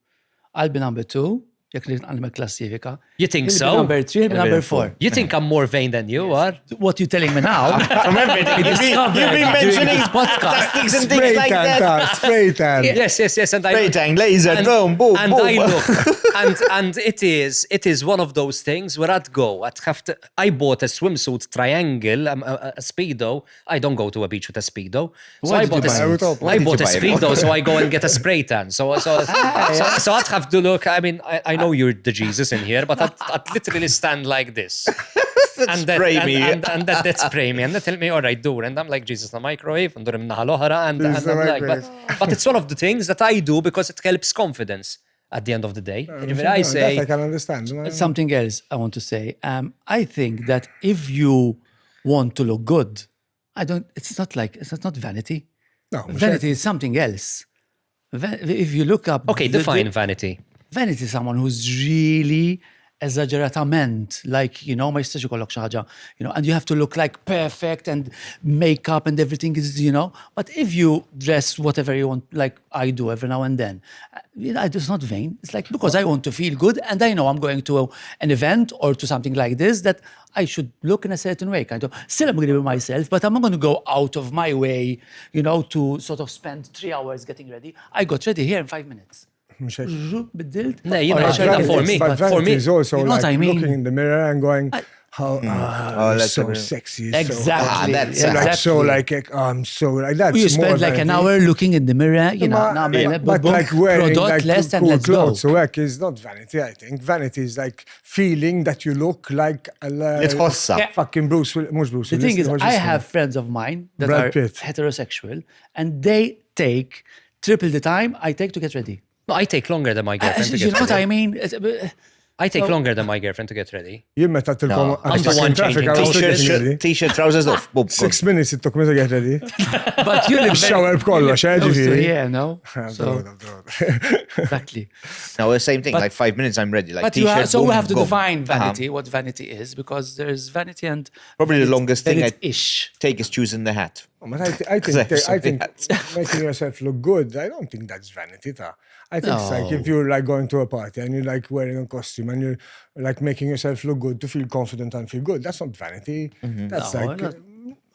I'll be number two. Jek li għalmek klassifika. You think He'll so? be number three, he'll be number four. You think I'm more vain than you are? What you're telling me now? From everything. You've been mentioning plastics and things like that. Spray tan. Yes. And Spray tan, laser, boom. And I look, and it is one of those things where I'd have to. I bought a swimsuit triangle, a speedo. I don't go to a beach with a speedo. So Why I did bought you buy it? I bought a buy it? speedo, so I go and get a spray tan. So I'd have to look. I mean, I know you're the Jesus in here, but I'd literally stand like this. And spray me. And that spray me. And they tell me, all right, do it. And I'm like, Jesus, the microwave. And I'm like, but it's one of the things that I do because it helps confidence at the end of the day. If I say, I can understand. Something else I want to say. I think that if you want to look good, it's not vanity. No, Vanity is something else. If you look up... okay, define vanity. Vanity is someone who's really eżaġeratament, like, you know, ma jistax ikollok xi ħaġa, you know, and you have to look like perfect and makeup and everything is, you know, but if you dress whatever you want, like I do every now and then, you know, it's not vain. It's like because I want to feel good and I know I'm going to an event or to something like this that I should look in a certain way, kind of. Still, I'm going to be myself, but I'm not going to go out of my way, you know, to sort of spend 3 hours getting ready. I got ready here in 5 minutes. Biddilt. No, you know, Or I that tried for this, me. But For me, vanity is also you know like what I mean? looking in the mirror and going, how that's so a- sexy. So Exactly. that's- like exactly. so like I'm so like that's You more spend like an vanity. hour looking in the mirror, you know, But like wearing product like less and cool let's go. clothes to work is not vanity. I think vanity is like feeling that you look like Tħossa. fucking Bruce Willis. Mux Bruce The Willis. thing is, what's I his have name? friends of mine that Brad are Pitt. heterosexual and they take triple the time I take to get ready. no, I take longer than my girlfriend to You get know what I ready. mean? I take longer than my girlfriend to get ready. Jien meta tilkom I'm the one changing I was still getting T-shirt, ready. t-shirt, trousers off. Boom, 6 minutes it took me to get ready. But you live Shower b'kollox, eh, close to ġifieri. here, no? So, exactly. No, the same thing. But- Like 5 minutes, I'm ready. Like But t-shirt, so we boom, have to boom. define Uh-huh. vanity, what vanity is, because there's vanity and Probably the longest thing I ish. take is choosing the hat. But I Sorry, think that's- making yourself look good, I don't think that's vanity. I think it's like No. if you're like going to a party and you're like wearing a costume and you're like making yourself look good to feel confident and feel good, that's not vanity. That's No, like, not-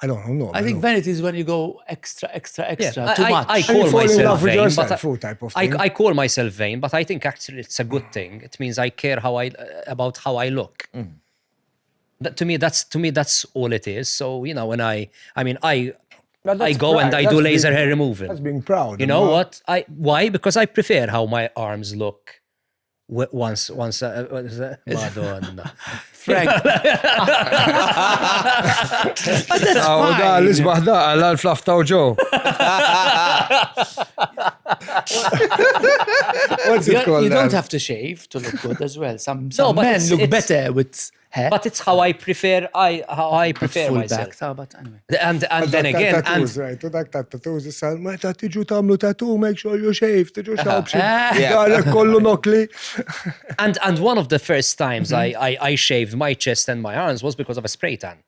I don't know. I think vanity is when you go extra, Yeah, too much. I And call you fall in myself love with vain, yourself, but full type of I thing. call myself vain, but I think actually it's a good thing. It means I care about how I look. That, to me, that's all it is. So you know, when I But I that's go and pride. I do That's laser being- hair removal. That's being proud. You know what? Why? Because I prefer how my arms look. Once, Madonna. Frank. Aw, da, l-isbaħ da, l-flaf ta' ġo. What's it called? You don't then? have to shave to look good as well. Some No, but men it's- look it's- better with hair. But it's how I prefer. How I prefer full myself. back. So, but anyway. And then Dak again, tattoos, and right? U dak ta' tattoos, issa, meta tiġu tamlu tattoo, make sure you shave, tiġu xawbxi. Yeah. Għalek kollu nokli. And one of the first times I shaved my chest and my arms was because of a spray tan.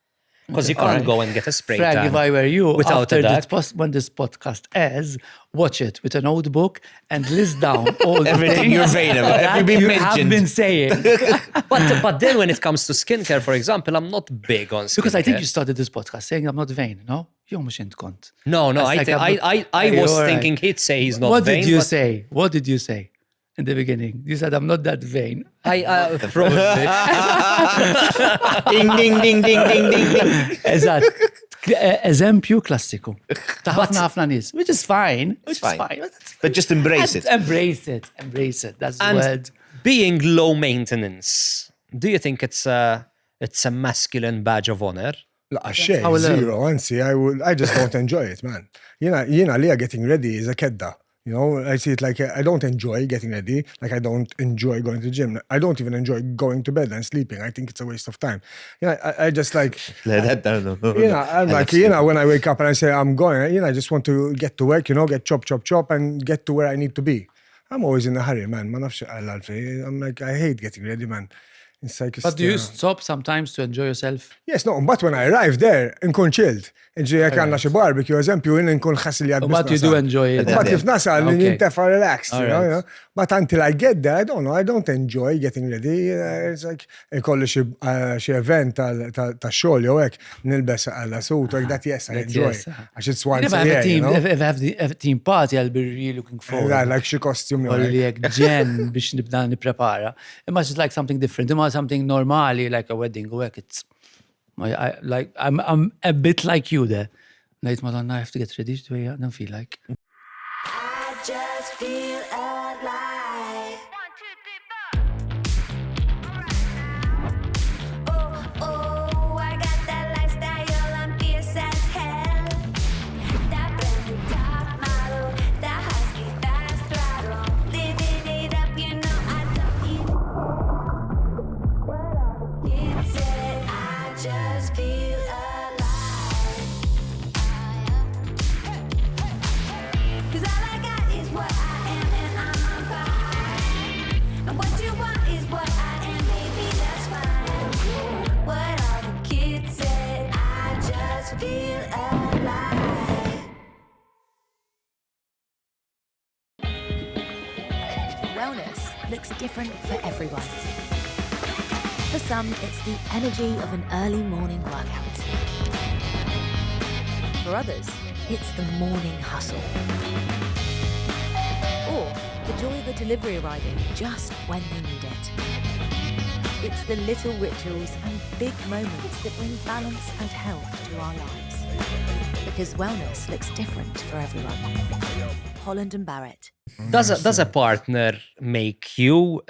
Because you can't go and get a spray Frank, tan if I were you, without after a this duck. when this podcast airs, watch it with a notebook and list down all the Everything things you're vain about, that every been you have mentioned. been saying. But then when it comes to skincare, for example, I'm not big on skincare. Because I think you started this podcast saying I'm not vain, no? You mux int kont. No, That's I like thi- I'm not- I was You're right. thinking he'd say he's not What vain. did you but say? What did you say in the beginning? You said I'm not that vain. I probably. Ding, ding, ding, ding, ding, ding, ding. Eżatt. Eżempju klassiku. Ta' ħafna nies, which is fine. Which fine. is fine. But just embrace it. Embrace it. Embrace it. That's the And word. being low maintenance, do you think it's a masculine badge of honor? La, xej, how I learn. zero, anzi, I just don't enjoy it, man. Jena li getting ready is a kedda. You know, I see it like I don't enjoy getting ready. Like I don't enjoy going to the gym. I don't even enjoy going to bed and sleeping. I think it's a waste of time. I just like, Lay that down. No. I'm like, when I wake up and I say I'm going, I just want to get to work, get chop, and get to where I need to be. I'm always in a hurry, man. I'm like, I hate getting ready, man. It's like, But do you stop sometimes to enjoy yourself? Yes, no, but when I arrive there, nkun chilled. Ġi jek għanna xi barbecue, eżempju, nkun ħassil jad. But you do enjoy it. But if nasal, Okay. nintefa relaxed, you All know. right. But until I get there, I don't know, I don't enjoy getting ready. It's like, ikolli xi event ta' xogħol jew hekk, nilbes għalla suit, like that, yes, I That enjoy. yes. Għax it's If once I a have year, a team, you know. if I have a team party, I'll be really looking forward. Like xi costume, Olli jek ġen biex nibda niprepara. Imma it's like something different. Imma something normali, like a wedding, u hekk, it's... I'm a bit like you there. Najt Madonna, I have to get ready, I don't feel like. I just feel alive. 1, 2, 3, 4. Oh, I got that lifestyle, I'm fierce as hell. That brand new top model, that husky fast throttle. Living it up, you know I love it. It said I just feel alive. 'Cause all I got is what I am and I'm on fire. And what you want is what I am, baby, looks different for everyone. For some, it's the energy of an early morning workout. For others, it's the morning hustle. Or the joy of a delivery arriving just when they need it. It's the little rituals and big moments that bring balance and health to our lives. Because wellness looks different for everyone. Holland and Barrett. Does a partner make you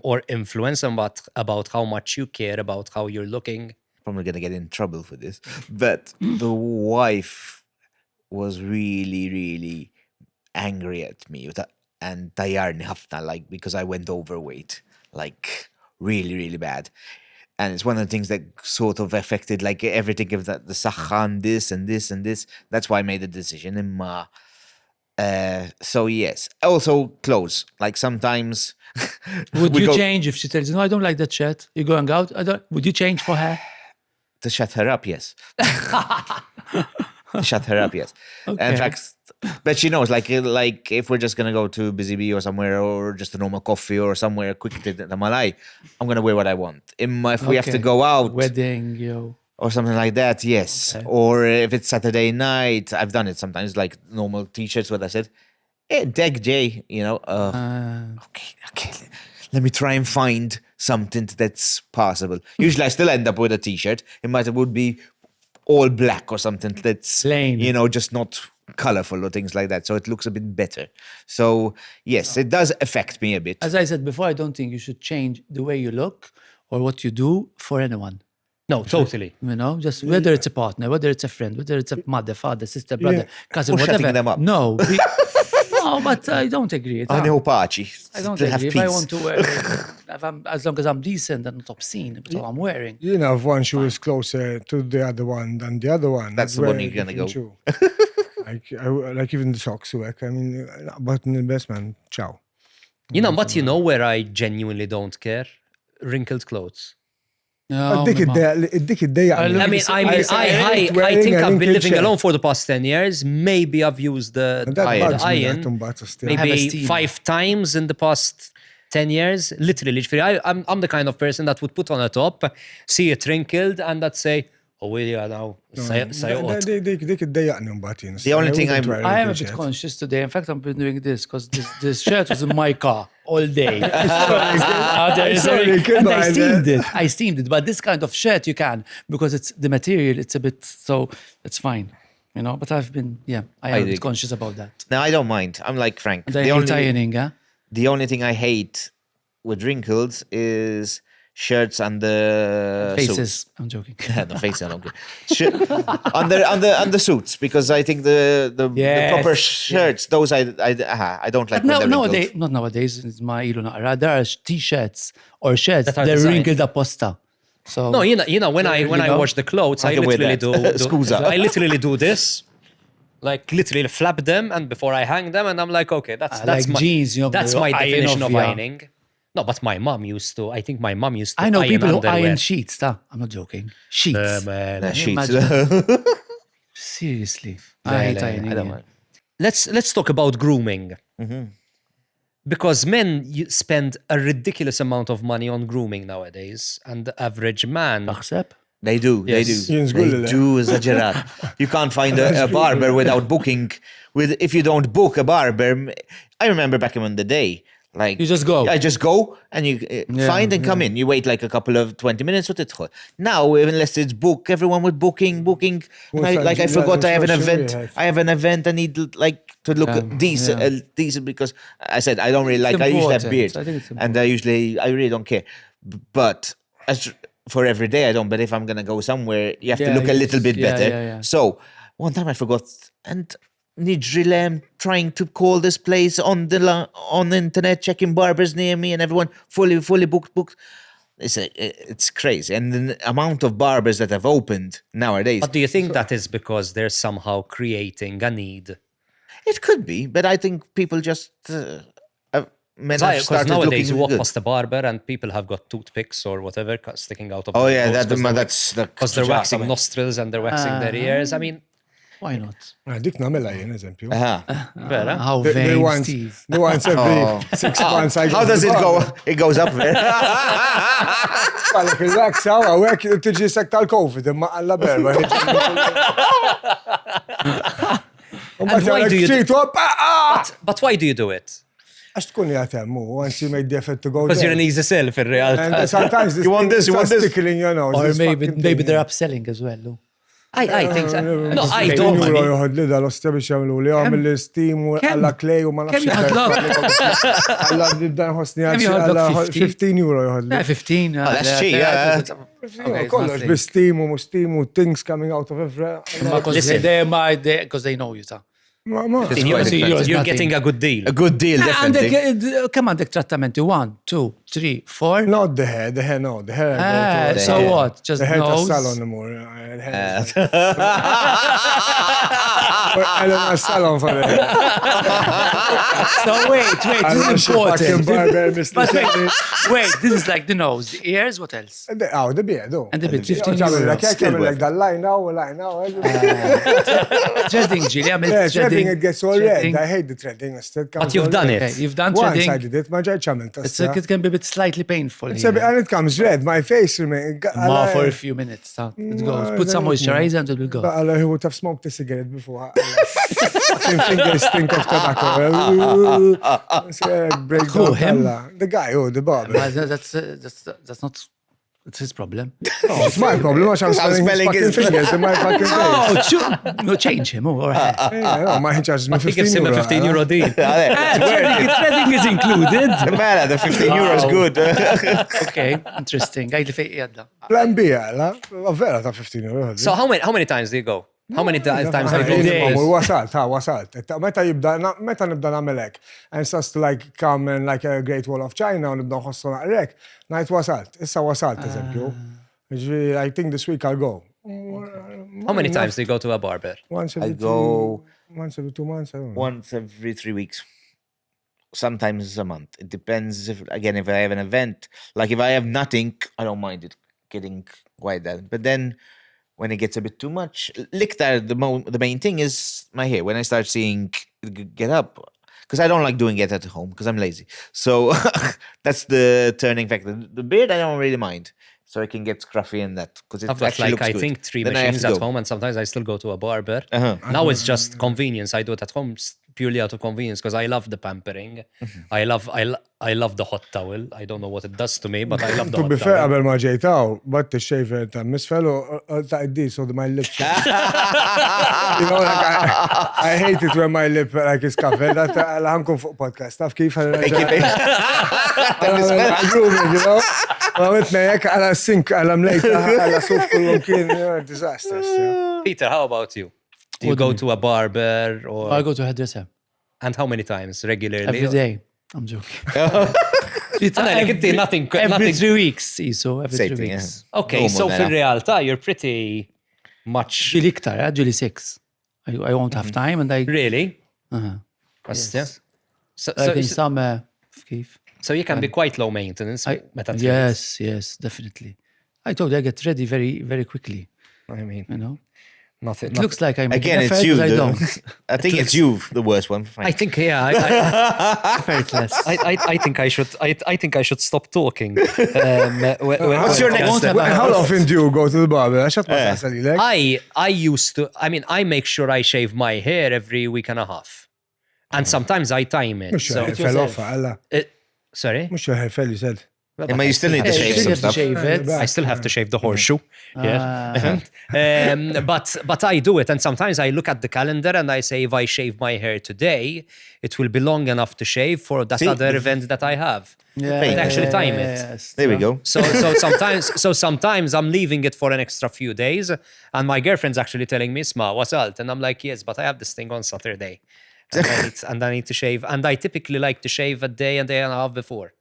or influence about how much you care about how you're looking? Probably gonna get in trouble for this, but the wife was really, really angry at me and tajjarni ħafna, like, because I went overweight, like really, really bad. And it's one of the things that sort of affected like everything of the saħħa and this and this and this. That's why I made the decision. So yes. Also clothes. Like sometimes Would you change if she tells you, no, I don't like that shirt. You're going out. Would you change for her? to shut her up, yes. Shut her up, yes. Okay. In fact, but she knows, like if we're just gonna go to Busy Bee or somewhere, or just a normal coffee or somewhere quick to the Malay, I'm gonna wear what I want. If we have to Okay. go out, Wedding, yo. or something like that, yes. Okay. Or if it's Saturday night, I've done it sometimes, like normal t-shirts, what I said, Deg J, okay, let me try and find something that's possible. Usually I still end up with a t-shirt. It would be all black or something that's, Plain. just not colorful or things like that. So it looks a bit better. So yes, it does affect me a bit. As I said before, I don't think you should change the way you look or what you do for anyone. No, totally. Just whether it's a partner, whether it's a friend, whether it's a mother, father, sister, brother, cousin, Or shutting whatever. them up. No, no, but I don't agree. I know Pachi. I don't to have agree. If I peace. want to wear it, as long as I'm decent and not obscene, that's all I'm wearing. You know, if one shoe is closer to the other one than the other one. That's the wear one a you're gonna different go. shoe. like even the socks work. I mean, but in investment, ciao. But where I genuinely don't care? Wrinkled clothes. No, dik id-dejja. I think I've been living alone for the past 10 years. Maybe I've used the iron maybe 5 times in the past 10 years. Literally, I'm the kind of person that would put on a top, see it wrinkled, and that say, oh, will you now? Dik id-dejjaqni mbagħad. The only thing I am a bit conscious today. In fact, I've been doing this because this shirt was in my car all day. And I steamed it. But this kind of shirt you can, because it's the material, it's a bit, so it's fine. But I've been, I am a bit conscious about that. No, I don't mind. I'm like Frank. And I hate ironing, huh? The only thing I hate with Wrinkles is shirts and the Faces. suits. I'm joking. The faces, I don't care. on the suits, because I think the proper shirts, those I don't like. But when they're nowadays, wrinkled. not nowadays, it's my ilu naqra. There are t-shirts or shirts That are they're designed. wrinkled apposta. So No, when I wash the clothes, I can wear literally that. Scusa. I literally do this. Like literally flap them, and before I hang them, and I'm like, okay, that's like my jeans, that's my iron definition off, of yeah. ironing. No, but my mom used to. I think my mom used to. I know iron people who underwear. iron sheets. I'm not joking. Sheets. Man. Nah, sheets. Imagine. Seriously. I hate ironing. I don't yeah. mind. Let's talk about grooming. Mm-hmm. Because men spend a ridiculous amount of money on grooming nowadays, and the average man. Taħseb? They do. Yes. They do esagerat. You can't find a barber without booking. If you don't book a barber, I remember back in the day, like You just go. I just go and you find and come in. You wait like a couple of 20 minutes with it. Now, unless it's book, everyone with booking. And I forgot I have an event. I have an event. I need like to look decent, decent, because I said I don't really like. I usually have important. beard, I think it's and I really don't care. But for every day I don't. But if I'm gonna go somewhere, you have to look a little bit better. Yeah. So one time I forgot, and I'm trying to call this place on the internet, checking barbers near me, and everyone fully booked. It's crazy, and the amount of barbers that have opened nowadays. But do you think that is because they're somehow creating a need? It could be, but I think people just men have Because started nowadays you looking walk good. past the barber and people have got toothpicks or whatever sticking out of Oh their yeah, nose that's because they're waxing nostrils and they're waxing their ears. I mean, Why not? Dik namela jien, eżempju. Vera? How The vain, ones, Steve. the ones every 6 months I How does it go? It goes up there. Għalek il-raksa, għawek tiġi sek tal-Covid, imma għalla berba. And why do you But why do you do it? Għax tkun jatemmu, once you make the effort to go Because you're there. an easy self in And reality. sometimes You want this, you want this. Tickling your nose. Or this maybe fucking maybe thing, they're yeah. upselling as well. Lou. I think so. No, I 15 don't. euro joħod li dal-osta biex jamlu li għamil l-steam u Kem? għalla klej u ma nafx. Kem joħodlok? Għalla nibda nħosni Kem għalxi joħodlok għalla 50? 15 euro joħod li. 15. that's cheap, yeah. Kollox bi-steam u mu-steam u things coming out of every. Listen. Because they know you ta. Ma. You're getting a good deal. A good deal, definitely. Kemm għandek trattamenti? 1, 2, 3, 4? Not the hair no. The hair. I go to- So what? Just The hair nose? salon more. I don't know salon for it. So wait, this is important. Wait, this is like the nose, the ears, what else? The beard. And the bit 15 Ġamil euro. like dal-line now. Threading, Gilly, Yeah, threading. threading it gets all red. threading. I hate the threading. But you've done Okay, it. you've done Once I threading. did it, ma ġajt ċamil It can be a bit slightly painful. And it comes red. My face remains. More for a few minutes. It goes. Put some moisturizer and it will go. Allah, he would have smoked a cigarette before. Fucking fingers stink of tobacco. Break Who, down him? Allah. The guy, the barber. That's not. It's his problem. Oh, it's my problem. I'm smelling his fucking fingers in my fucking face. No, change him. All right. Yeah, no, my charges me He gives 15 him a euro. 15 euro deal. Threading is included. Man, the 15 euros good. Okay, interesting. Għajli fej jadda. Plan B, Allah. Vera ta' 15 euro. So how many times do you go? How many times do you go? Wasalt. Meta nibda namelek. And just to like come and like a Great Wall of China u nibda nħossu naqrek. Najt wasalt. Issa wasalt, eżempju. I think this week I'll go. How many times do you go to a barber? Once I every go 2 2 months, I don't know. once every 3 weeks. Sometimes a month. It depends if I have an event. Like if I have nothing, I don't mind it getting quite that. But then when it gets a bit too much, the main thing is my hair. When I start seeing it get up, because I don't like doing it at home because I'm lazy. So that's the turning factor. The beard, I don't really mind. So I can get scruffy in that because it I've got actually like, looks I good. think 3 Then I have machines to at go. home and sometimes I still go to a barber. Uh-huh. Now it's just convenience. I do it at home purely out of convenience because I love the pampering. I love the hot towel. I don't know what it does to me, but I love the To hot be fair, towel. qabel ma ġejtaw, but the shaver ta' misfellow ta' id so my lips. You know, like I hate it when my lip like is covered. Ħankun fuq podcast. Taf kif grooming, you know? Għamitna jek għala sink, għala mlejta, għala suf kullum kien disasters. Peter, how about you? Do you go to a barber or I go to hairdresser and how many times regularly? every day. I'm joking. Nothing. Every 3 weeks, so every Same 3 thing, weeks. Okay, Normal so now. fil-realtà you're pretty much Ġili iktar, ġili 6. I won't have time and I... really. Uh-huh. Yeah. So, Like in so, summer, kif? so you can be quite low maintenance. meta trims. Yes, definitely. I told you I get ready very, very quickly, I mean, you know? nothing. It looks like I'm Again, making it's effort, you. but I the- don't. I think it's you, the worst one. I think yeah. Effortless. I think I should. I think I should stop talking. What's your next step? How often do you go to the barber? Għaxat ma tasal ilek? I used to. I mean, I make sure I shave my hair every week and a half, and sometimes I time it. Mux So, fell off, għalla. sorry. Mux fell, you said. But you still need to Hey, shave you some have to stuff. shave it. I still have to shave the horseshoe. Yeah. But I do it, and sometimes I look at the calendar and I say, if I shave my hair today, it will be long enough to shave for that See? other event that I have. Yeah, I actually time it. yes. There we go. So sometimes I'm leaving it for an extra few days, and my girlfriend's actually telling me, "Sma, what's alt?" And I'm like, "Yes, but I have this thing on Saturday, and I need to shave." And I typically like to shave a day and a half before.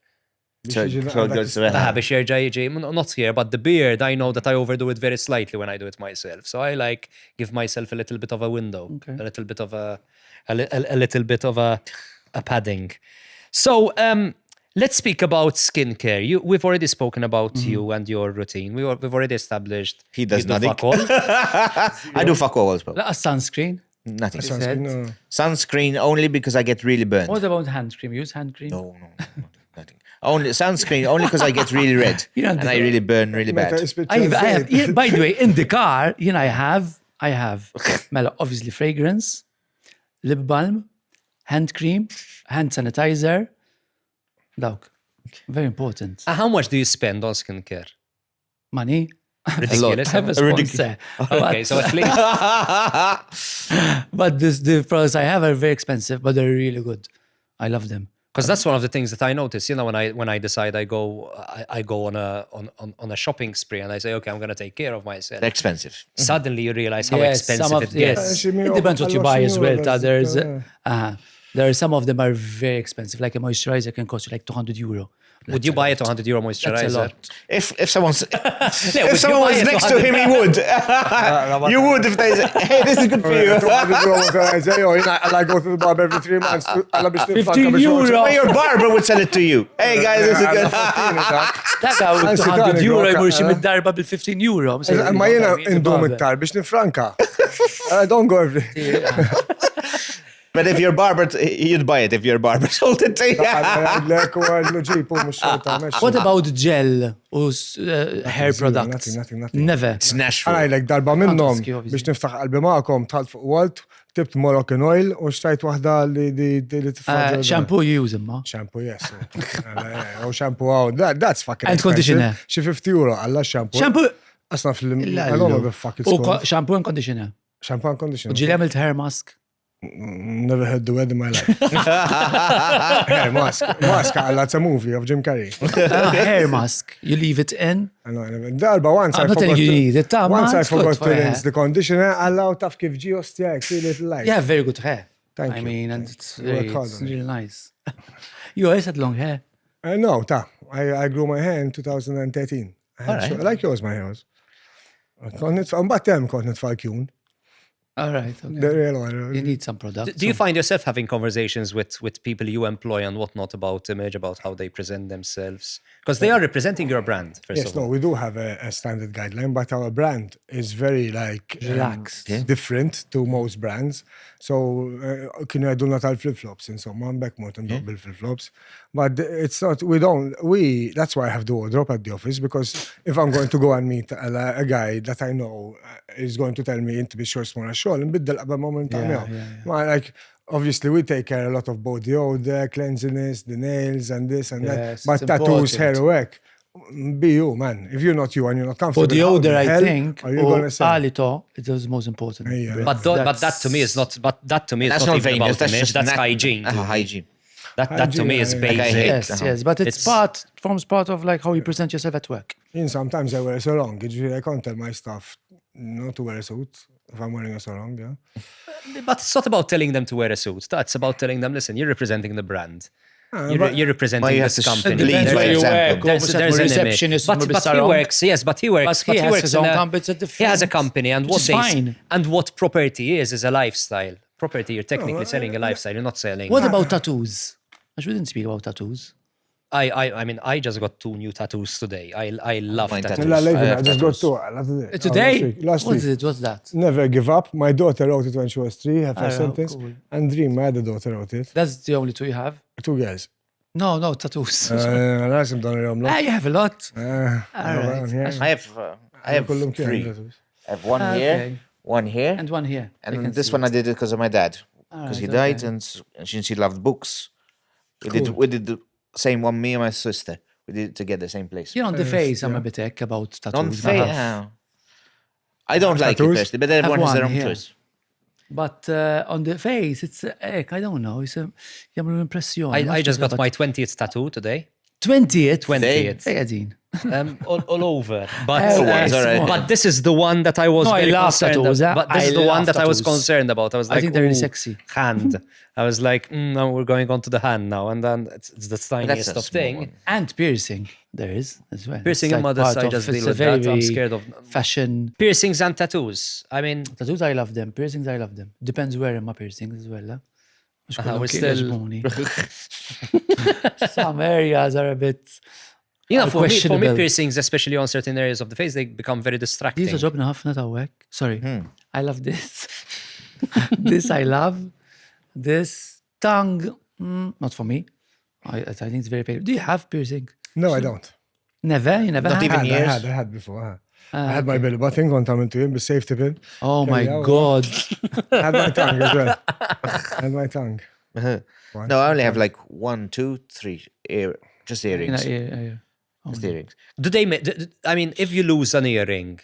So it goes to the Biex jerġa' jiġi, not here, but the beard, I know that I overdo it very slightly when I do it myself. So I like give myself a little bit of a window, a little bit of a little bit of a padding. So Let's speak about skincare. We've already spoken about you and your routine. We've already established He does you do nothing. fuck all. I do fuck all as well. A sunscreen. Nothing. Sunscreen, no. Sunscreen only because I get really burned. What about hand cream? Use hand cream? No, nothing. Only sunscreen only because I get really red You don't and I do- really burn really bad. I have yeah, by the way, in the car, I have well, obviously fragrance, lip balm, hand cream, hand sanitizer. Dawk. Very important. How much do you spend on skincare? Money. Ridiculous. I have a sponsor. Okay, so at least But the products I have are very expensive, but they're really good. I love them. because that's one of the things that I notice. When I decide I go on a shopping spree and I say, okay, I'm going to take care of myself. They're expensive. Suddenly you realize how Yes, expensive some of it gets. It depends what you buy as well. There are some of them are very expensive. Like a moisturizer can cost you like €200. Would you buy a €200 moisturizer? That's a lot. If someone's would if someone you buy was it next to him, he would. You would if they say, hey, this is good for you. I go to the barber every 3 months. €15. Or your barber would sell it to you. Hey guys, this is good. Dak għaw €200 jmurxi mid-darba bil-€15. Ma jena indum iktar biex nifranka. I don't go every... But if your barber, you'd buy it if your barber sold it to you. What about gel or hair products? Nothing. Never. It's natural. Għana like darba minnom Toski, obviously. biex niftaħ qalbi ma'kom tħalt fuq Walt, tibt Moroccan oil u xtajt wahda li tiftaħ. Shampoo you use imma. Shampoo, yes. Oh, shampoo, oh, that's fucking And expensive. conditioner. Xi €50 għalla shampoo. Shampoo. Asna I don't know the fuck it's called. Shampoo and conditioner. Shampoo and conditioner. Ġili għamilt hair mask. Never heard the word in my life. Hair mask. Mask għalla, it's a movie of Jim Carrey. Hair mask. You leave it in. I know, darba, once I I'm not telling forgot you need it. once I it's good forgot for to hair. rinse the conditioner, għalla u taf kif ġi ostjak, see little light. You have very good hair. Thank I you. mean, and it's You work really, hard it's on it. really nice. You always had long hair. No, I grew my hair in 2013. I like yours, my hair was. Mbattem kont nitfalkjun. All right. Okay. The real one. You need some product. Do you find yourself having conversations with people you employ and whatnot about image, about how they present themselves? Because they are representing your brand, first Yes, of no, all. we do have a standard guideline, but our brand is very Relaxed. different to most brands. So, kienu għedulna tal-flip-flops, insomma, mbek mort ndoq bil-flip-flops. But it's not, that's why I have the wardrobe at the office, because if I'm going to go and meet a guy that I know is going to tell me inti biex xors mora xol, nbiddel qabel moment like, obviously we take care a lot of both the odor, cleanliness, the nails and this and Yes, that. But it's tattoos, important. hair work, be you, man. If you're not you and you're not comfortable, For the how odor, the I hell think, are you or gonna say? alito, it is most important. Yeah. But that to me is not. But that to me is That's not not even famous. about That's image. just That's hygiene. Hygiene. That to me is Hygiene, basic. Yes, yes, but it's forms part of like how you present yourself at work. Sometimes I wear a sarong. I can't tell my staff not to wear a suit if I'm wearing a sarong, yeah. But it's not about telling them to wear a suit. That's about telling them, listen, you're representing the brand. You're representing But you have this to company. lead There's- by example. There's an image. Receptionist But he works, yes, but he works. But he has works his in own a- company, it's a He has a different- company, and which what is they fine. and what property is a lifestyle. Property, you're technically selling a lifestyle. You're not selling. What about tattoos? I shouldn't speak about tattoos. I mean, I just got 2 new tattoos today. I love Mine tattoos. I just got two. Today? Last What week. is it? What's that? Never give up. My daughter wrote it when she was 3, her first Oh, sentence. cool. And Dream, my other daughter, wrote it. That's the only two you have? 2 girls. No, tattoos. Lازم دون You have a lot. All right. I have 3. I have one here, one here, And one here. I can and this see one I it. did it because of my dad. All Because he right, died, okay. and since he loved books, we did the same one. Me and my sister, we did it together, same place. You know, on the face, I'm a bit heck about tattoos. On but face, have- I don't like it tattoos? personally, but everyone has their one own here. choice. But on the face, it's heck, I don't know. It's a jamlu impressjon. I just got my 20th tattoo today. 20th. 20th. Hey, Adin. All over. But, Oh, it's all right. but this is the one that I was No, I very love concerned tattoos, about. But this I is the one love that I was tattoos. concerned about. I was like, I think they're really "Ooh, sexy." Hand. I was like, no, we're going on to the hand now. And then it's the That's tiniest a of small thing. one. And piercing, there is as well. Piercing It's and mother's part side of- just it's deal a with that. I'm very scared of fashion. piercings and tattoos. I mean, Tattoos, I love them. Piercings, I love them. Depends where my piercings as well. we're still. Some areas are a bit. You know, for me, questionable. piercings, especially on certain areas of the face, they become very distracting. These are job enough, not awake. Sorry. I love this. This I love. This tongue, not for me. I think it's very painful. Do you have piercing? No, I don't. Never? You never Not had? even I had before. I had my belly button, kont għamiltu jien bis-safety pin. Oh my Yeah, God. I had my tongue as well. I had my tongue. No, I only have like 1, 2, 3 just earrings. Just earrings. Do they? I mean, if you lose an earring,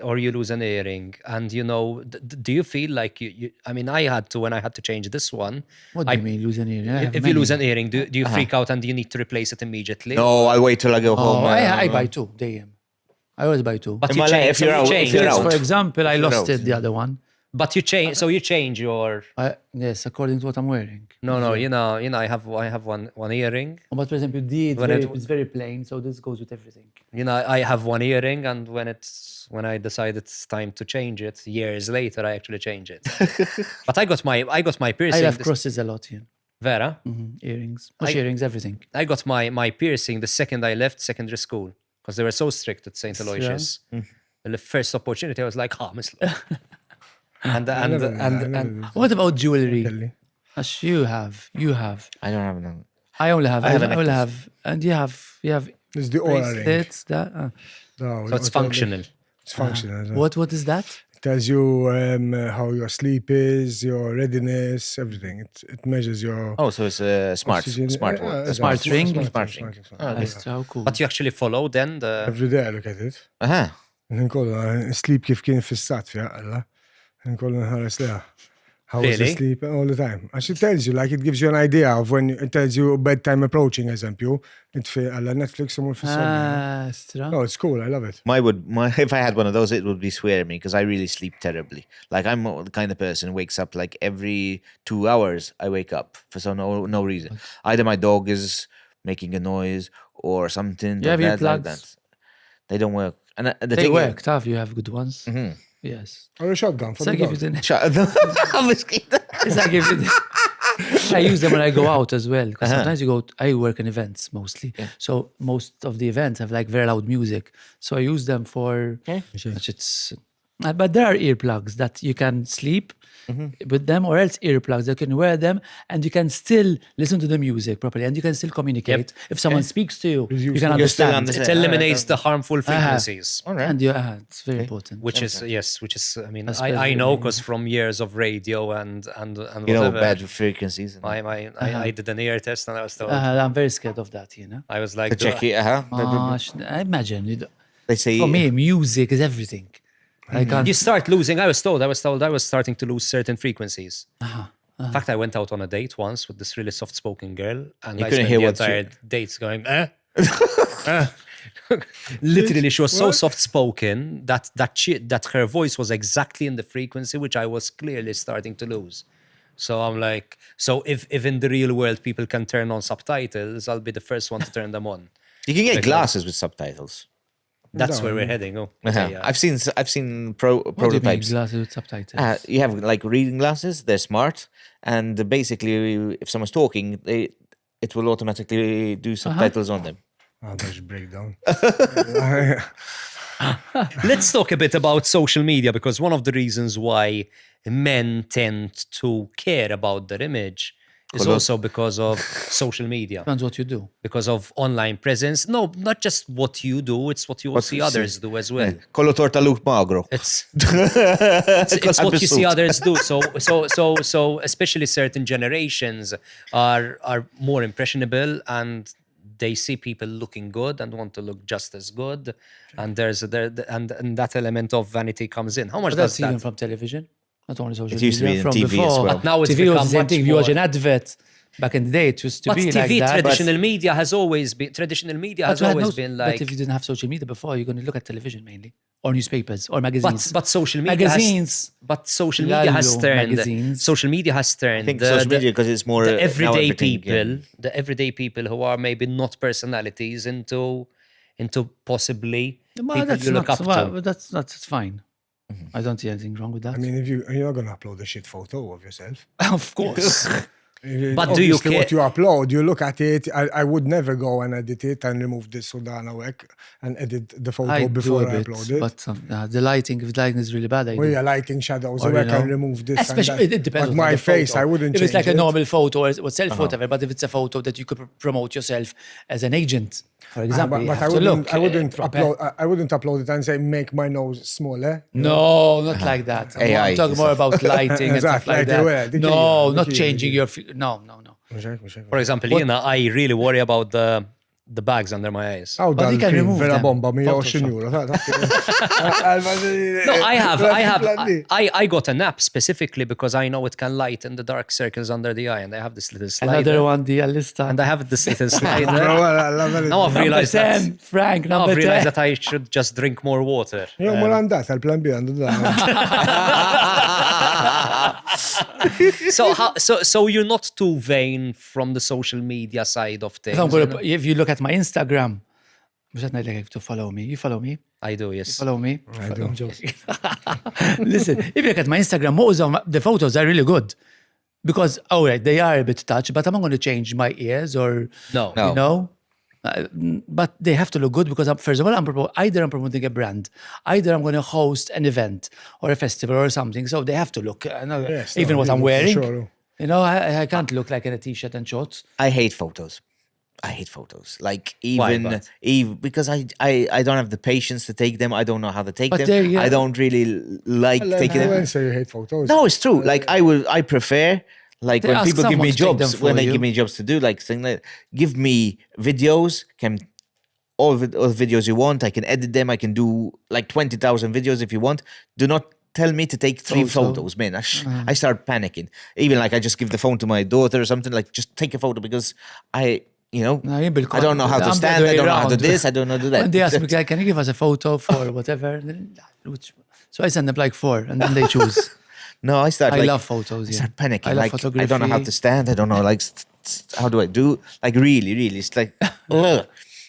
or you lose an earring, and you know, do you feel like you? I mean, I had to when I had to change this one. What do you mean, lose an earring? I have If you many. lose an earring, do you freak out and do you need to replace it immediately? No, I'll wait till I go home. Oh, I buy two. Damn. I always buy two. But In you my life, change. if So you're you out- if change. you're Yes, out. for example, I You're lost out. it, the other one. But you change. So you change your. Yes, according to what I'm wearing. No. You know. I have one earring. But for example, it's When it's very plain, so this goes with everything. You know, I have one earring, and when I decide it's time to change it, years later, I actually change it. But I got my piercing. I have crosses a lot, Vera. Earrings, bush earrings, everything. I got my piercing the second I left secondary school because they were so strict at St. Aloysius. The first opportunity, I was like, Miss Law. and What about jewelry? Kelly. As you have. I don't have none. I only have. I have a only necklace. have. And you have It's the aura ring. bracelets. That. No, so it's functional. It's functional. isn't it? What is that? It tells you how your sleep is, your readiness, everything. It measures your Oh, so it's a smart oxygen. one. Smart ring? Smart ring. That's so cool. But you actually follow then the. Every day I look at it. Nkollu, sleep kif kien fissat fi għalla. Nkollu nħares leha. How was the Really? sleep all the time? Actually, it tells you, like, it gives you an idea of when it tells you bedtime approaching, eżempju. It fi għalla Netflix imur fissat. Stra. No, it's cool. I love it. If I had one of those, it would be swearing me because I really sleep terribly. Like I'm the kind of person who wakes up like every 2 hours. I wake up for no reason. Either my dog is making a noise or something. You have like earplugs? that. They don't work. And the They thing work, tough. You have good ones. Yes. Or a shotgun for So I the give you dog. the. Yes, I give you the. I use them when I go out as well. Because sometimes I work in events mostly. So most of the events have like very loud music. So I use them for. But there are earplugs that you can sleep with them, or else earplugs that you can wear them and you can still listen to the music properly and you can still communicate. If someone speaks to you, you can understand. It eliminates the harmful frequencies. And it's very important. Which is I mean, That's I very know good. because from years of radio and You know, whatever, bad frequencies. I did an ear test and I was told I'm very scared of that, I was like To check it, I imagine. They say For me, music is everything. I can't. you start losing. I was told I was starting to lose certain frequencies. In fact, I went out on a date once with this really soft-spoken girl, and You I couldn't spent hear the what she- entire date going, Literally, she was so soft-spoken that her voice was exactly in the frequency which I was clearly starting to lose. So I'm like, if in the real world people can turn on subtitles, I'll be the first one to turn them on. you can get glasses with subtitles. That's where we're heading. Oh, okay, yeah. I've seen What do you mean, prototypes. glasses with subtitles? You have like reading glasses. They're smart, and basically, if someone's talking, it will automatically do subtitles on them. Oh, there's breakdown. Let's talk a bit about social media, because one of the reasons why men tend to care about their image is also because of social media, Depends what you do. because of online presence. No, not just what you do, it's what you see others do as well. Collo torta lup magro. It's what you see others do. So especially certain generations are more impressionable, and they see people looking good and want to look just as good, and and that element of vanity comes in. How much But does that's even that? from television, not only social It used to media. be in from TV as before. well. But now it's TV was become the same much thing. If you watch more- an advert back in the day, it used to But be TV, like that. traditional media has always been been like. But if you didn't have social media before, you're going to look at television mainly, or newspapers, or magazines. But social media magazines. social media has Lalo turned. magazines. Social media has turned. I think social media because it's more the now everyday everything, people, yeah. the everyday people who are maybe not personalities into possibly Well, people that's you look not, up well, to. that's fine. I don't see anything wrong with that. I mean, you're not going to upload a shit photo of yourself. of course. But do you Obviously, care? what you upload, you look at it. I would never go and edit it and remove this Sudana work and edit the photo I do before a I bit, upload it. but the lighting, if the lighting is really bad, I Well, do. yeah, lighting, shadows, Or, I you can know, remove this. Especially, and that. it depends But on my the face, photo. I wouldn't If it's change like a it. normal photo or self whatever, but if it's a photo that you could promote yourself as an agent, for example, you But have to look. I wouldn't proper. upload. I wouldn't upload it and say make my nose smaller. No, not like that. AI I'm talking more about lighting and stuff Exactly, like like, well, that. the No, key, not the key, changing the your. No. For example, I really worry about the bags under my eyes. How But you can remove Vera them. bomba mi Photoshop. €20. No, I got an app specifically because I know it can lighten the dark circles under the eye, and I have this little slider. Another one, the Alista. And I have this little slider. Now I've realized that. 10, Frank, Now number I've realized 10. that I should just drink more water. Io ma l'andata al plan B għandu So you're not too vain from the social media side of things. If you look at my Instagram, مش هتنقل لك to follow me. You follow me? I do, yes. Follow me? I do. Listen, if you look at my Instagram, most of the photos are really good. Because, they are a bit touched, but I'm not going to change my ears or, No. you know. But they have to look good because, first of all, either I'm promoting a brand, either I'm going to host an event or a festival or something. So they have to look, even what I'm wearing. Sure. You know, I can't look like in a t-shirt and shorts. I hate photos. Like Why, even, but? even because I don't have the patience to take them. I don't know how to take But them. I don't really like taking them. When say you hate photos. No, it's true. Like I prefer like They when ask people give me someone to take them jobs, for when they you. give me jobs to do, like thing like give me videos, all the videos you want. I can edit them. I can do like 20,000 videos if you want. Do not tell me to take 3 photos, man. I start panicking. Even like I just give the phone to my daughter or something. Like just take a photo because I don't know how to stand. I don't know how to this. I don't know how to that. When they ask me, can you give us a photo for whatever? So I send them like 4 and then they choose. No, I start. I like, love photos. I Yeah. start panicking. I love like I don't know how photography. to stand. I don't know like how do I do? Like really, it's like. Ugh.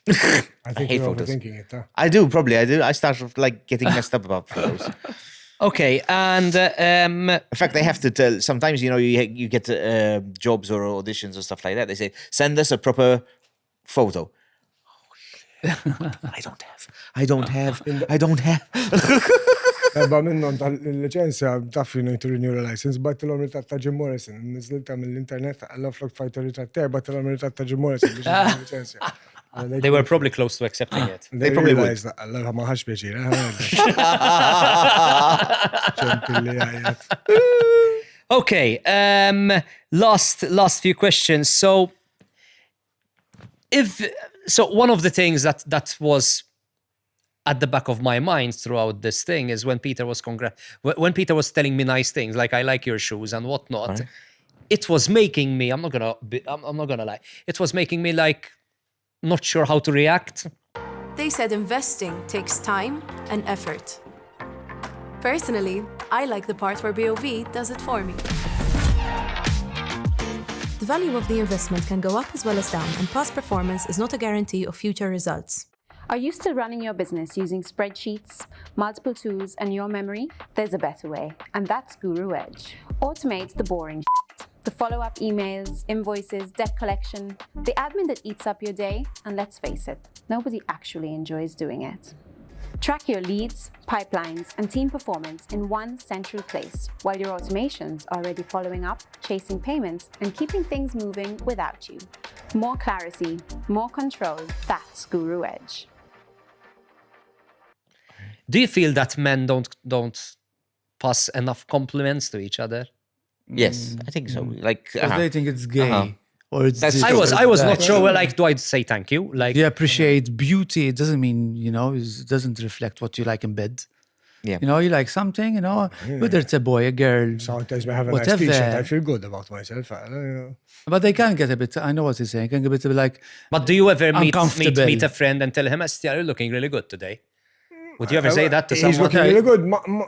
I think hate you're photos. overthinking it. Huh? I do probably. I do. I start like getting messed up about photos. Okay, and In fact, they have to tell. Sometimes you get jobs or auditions or stuff like that. They say send us a proper photo. I don't have. Eba minnom tal-licenzja taf you need to renew your license, but l-om ritratt ta' Jim Morrison. Nizlilta mill-internet, għallaf l-ok fajta ritratt te, but l-om ritratt ta' Jim Morrison biex licenzja. they were probably close to accepting it. They probably would. realized that Allah ma ħax pieċir. Okay, last few questions. So one of the things that was at the back of my mind throughout this thing is when Peter was telling me nice things, like I like your shoes and whatnot. Right. It was making me. I'm not gonna lie. It was making me like not sure how to react. They said investing takes time and effort. Personally, I like the part where BOV does it for me. The value of the investment can go up as well as down, and past performance is not a guarantee of future results. Are you still running your business using spreadsheets, multiple tools, and your memory? There's a better way, and that's Guru Edge. Automate the boring shit. The follow-up emails, invoices, debt collection, the admin that eats up your day, and let's face it, nobody actually enjoys doing it. Track your leads, pipelines, and team performance in one central place, while your automations are already following up, chasing payments, and keeping things moving without you. More clarity, more control, that's Guru Edge. Do you feel that men don't pass enough compliments to each other? Yes, I think so. Like Because they think it's gay. Or it's That's this, true. or I was that. not sure. Well, like, do I say thank you? Like, You appreciate beauty. It doesn't mean, it doesn't reflect what you like in bed. Yeah. You like something, whether it's a boy, a girl, Sometimes I have a nice whatever. t-shirt, I feel good about myself. But they can get a bit, I know what he's saying, can get a bit like, but do you ever meet Uncomfortable. a friend and tell him, "You're looking really good today"? Would you ever say that to He's someone? looking really good.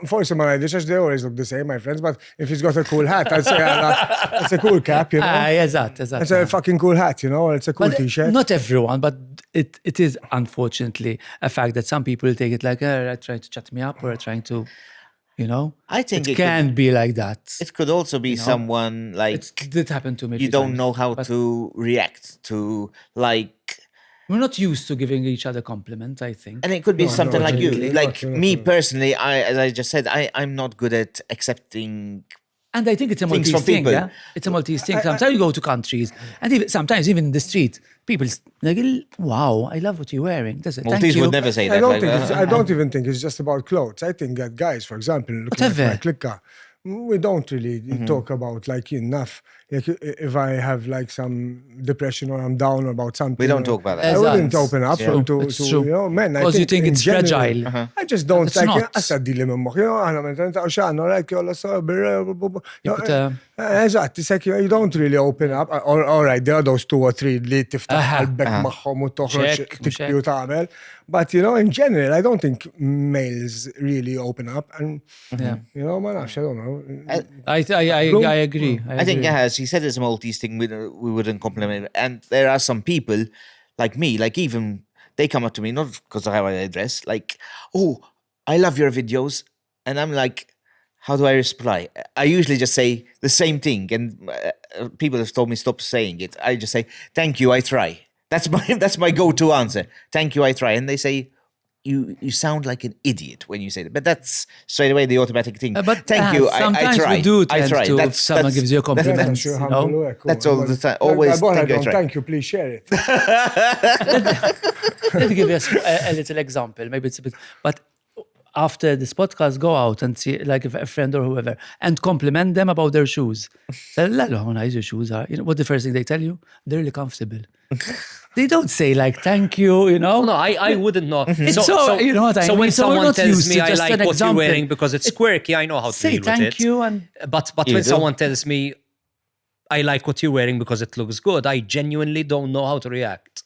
Forse ma ngħidix they always look the same, my friends, but if he's got a cool hat, I'd say it's a cool cap, eżatt. It's a fucking cool hat, or it's a cool But t-shirt. not everyone, but it is unfortunately a fact that some people take it like, they're trying to chat me up or trying to... You know, I think it it can be like that. It could also be know? someone like It did happen to me. a you few don't times, know how but to react to, like, We're not used to giving each other compliments, I think. and it could be something like you. Unfortunately. Like me personally, as I just said, I'm not good at accepting. And I think it's a Things Maltese from thing, people. yeah? It's a Maltese thing. Sometimes you go to countries, and even, sometimes even in the street, people like, wow, I love what you're wearing. That's it. Thank Maltese you. would never say that. I don't like, think I don't even think it's just about clothes. I think that guys, for example, looking at Whatever. my clicker, we don't really talk about like enough. Like if I have like some depression or I'm down about something, We don't talk about that. I wouldn't Exact. open up It's true. to It's true. you know, men. I Because you think in it's general, fragile. I just don't It's like not. assaddi li minn moħħ. You know, aħna meta nitaqgħu x'għandna like jolla You put a- Eżatt, it's like you don't really open up. All right, there are those 2 or 3 li tiftaħ qalbek magħhom u toħroġ Check, tikbi u tagħmel. But you know, in general, I don't think males really open up, and Yeah. you know, man, I don't know. I agree. I think, yeah, as he said, it's a Maltese thing. We wouldn't compliment. And there are some people like me, like even they come up to me, not because of how I dress, like, oh, I love your videos. And I'm like, how do I reply? I usually just say the same thing. And people have told me stop saying it. I just say, thank you, I try. That's my go-to answer. Thank you, I try. And they say, you sound like an idiot when you say that. But that's straight away the automatic thing. But thank you, I sometimes try. we do I tend try. to, if someone gives you a compliment, you know? That's all the time. Always thank you, I try. Thank you, please share it. Let me give you a little example. Maybe it's a bit, but after this podcast, go out and see like a friend or whoever and compliment them about their shoes. Say, look how nice your shoes are. You know what the first thing they tell you? They're really comfortable. They don't say like thank you, you know. No, I wouldn't know. So, you know what I So mean? when So we're someone not tells used me to I just like an what you're example. wearing because it's quirky, I know how to Say deal with thank it. you and But You when do. someone tells me I like what you're wearing because it looks good, I genuinely don't know how to react.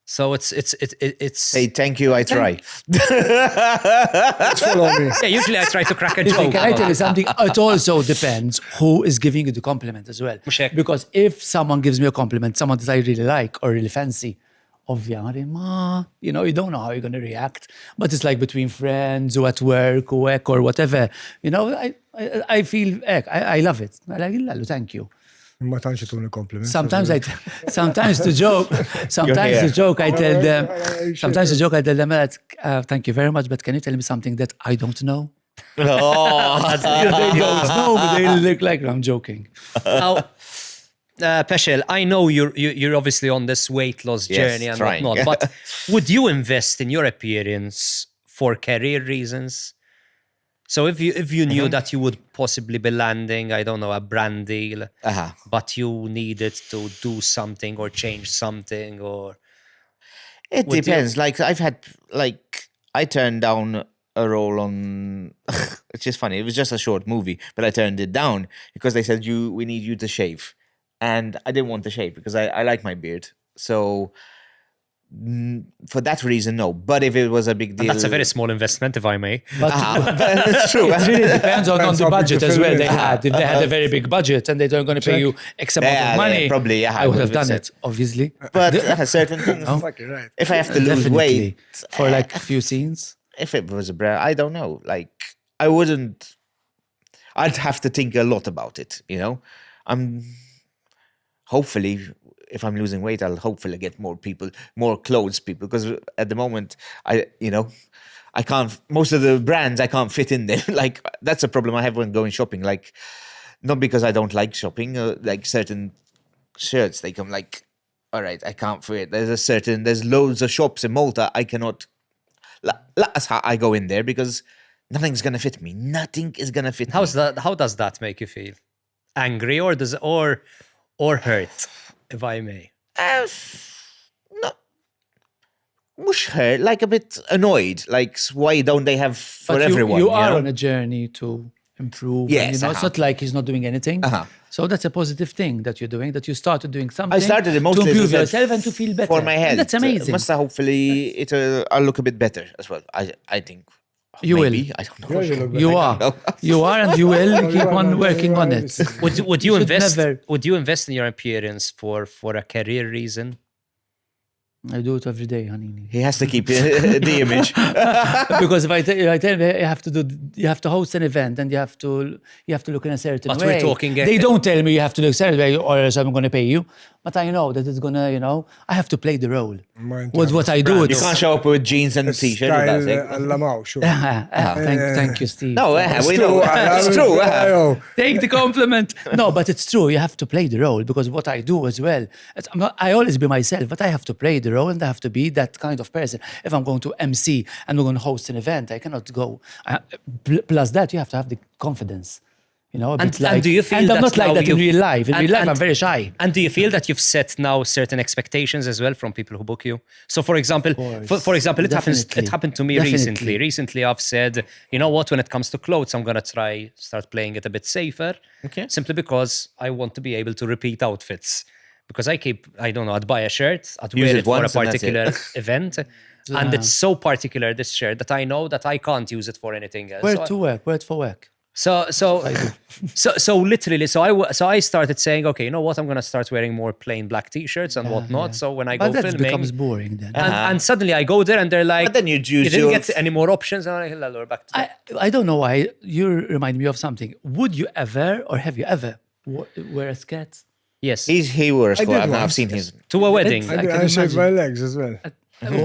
So it's Say thank you, I try. Follow me. yeah. Usually I try to crack a Listen, joke. can I tell you something? It also depends who is giving you the compliment as well. Check. Because if someone gives me a compliment, someone that I really like or really fancy, obviously, you know, you don't know how you're going to react. But it's like between friends or at work or whatever. You know, I feel, I love it. I like it. Thank you. Ma tantx ituni compliment. Sometimes to joke, I tell them, thank you very much, but can you tell me something that I don't know? Oh, They don't know, but they look like I'm joking. Now, Peschel, I know you're obviously on this weight loss Yes, journey and trying. whatnot, but would you invest in your appearance for career reasons? So if you knew that you would possibly be landing, I don't know, a brand deal, but you needed to do something or change something, or it Would you- depends. Like I've had, like I turned down a role on. It's just funny. It was just a short movie, but I turned it down because they said we need you to shave, and I didn't want to shave because I like my beard. So for that reason, no. But if it was a big deal, that's a very small investment, if I may. That's true. It really depends on Depends the how big budget the as film well is. they had. If they had a very big budget and they were going to pay you X amount Yeah, of money, yeah, probably, yeah, I would have would've done it, obviously. But certain things, Fucking right. if I have to lose Definitely. weight, For like a few scenes. if it was a brand, I don't know. Like I wouldn't. I'd have to think a lot about it. You know, hopefully, if I'm losing weight, I'll hopefully get more clothes people. Because at the moment, I can't. Most of the brands I can't fit in there. Like that's a problem I have when going shopping. Like not because I don't like shopping. Like certain shirts, they come like, all right, I can't fit. There's loads of shops in Malta. I cannot. That's how I go in there because nothing's gonna fit me. Nothing is gonna fit me. How does that make you feel? Angry or hurt, if I may? No, mush her, like a bit annoyed. Like, why don't they have for But everyone? you are know? on a journey to improve. Yes, and, you know, it's not like he's not doing anything. So that's a positive thing that you're doing, that you started doing something I started it mostly to as I improve said, yourself and to feel better. for my health. And that's amazing. Must hopefully I'll look a bit better as well. I think You will. maybe. I don't know. You are. You are, and you will keep on working on it. Would you should invest? never- Would you invest in your appearance for a career reason? I do it every day, honey. He has to keep the image. Because if I tell you, you have to host an event and you have to look in a certain But way. we're talking- They don't tell me you have to look a certain way or else I'm going to pay you. But I know that it's going to, I have to play the role. With what I do, You it's... can't show up with jeans and a t-shirt. with that thing. Allamau, sure. Thank you, Steve. No, we know. It's true. Take the compliment. No, but it's true. You have to play the role because what I do as well, I always be myself, but I have to play the role and I have to be that kind of person. If I'm going to MC and we're going to host an event, I cannot go. Plus that, you have to have the confidence. And do you feel and I'm that not like now that in you've- real life. In and- real life, and- I'm very shy. And do you feel that you've set now certain expectations as well from people who book you? So, for example, for example, it happened to me recently. Recently, I've said, you know what? When it comes to clothes, I'm gonna start playing it a bit safer. Okay. Simply because I want to be able to repeat outfits. Because I'd buy a shirt, I'd Use wear it it for a once and that's particular it. event, and it's so particular this shirt that I know that I can't use it for anything else. Wear So it to work. Wear it for work. So literally, I started saying, okay, you know what? I'm gonna start wearing more plain black t-shirts and whatnot. So when I go But that filming, becomes boring then. and suddenly I go there and they're like, But then you choose didn't your- get any more options. And I'm like, hello, we're back to I don't know why. You remind me of something. Would you ever, or have you ever, wear a skirt? yes, He wore a did squat. I've once. seen his. to a wedding. I can I shaved my imagine. legs as well.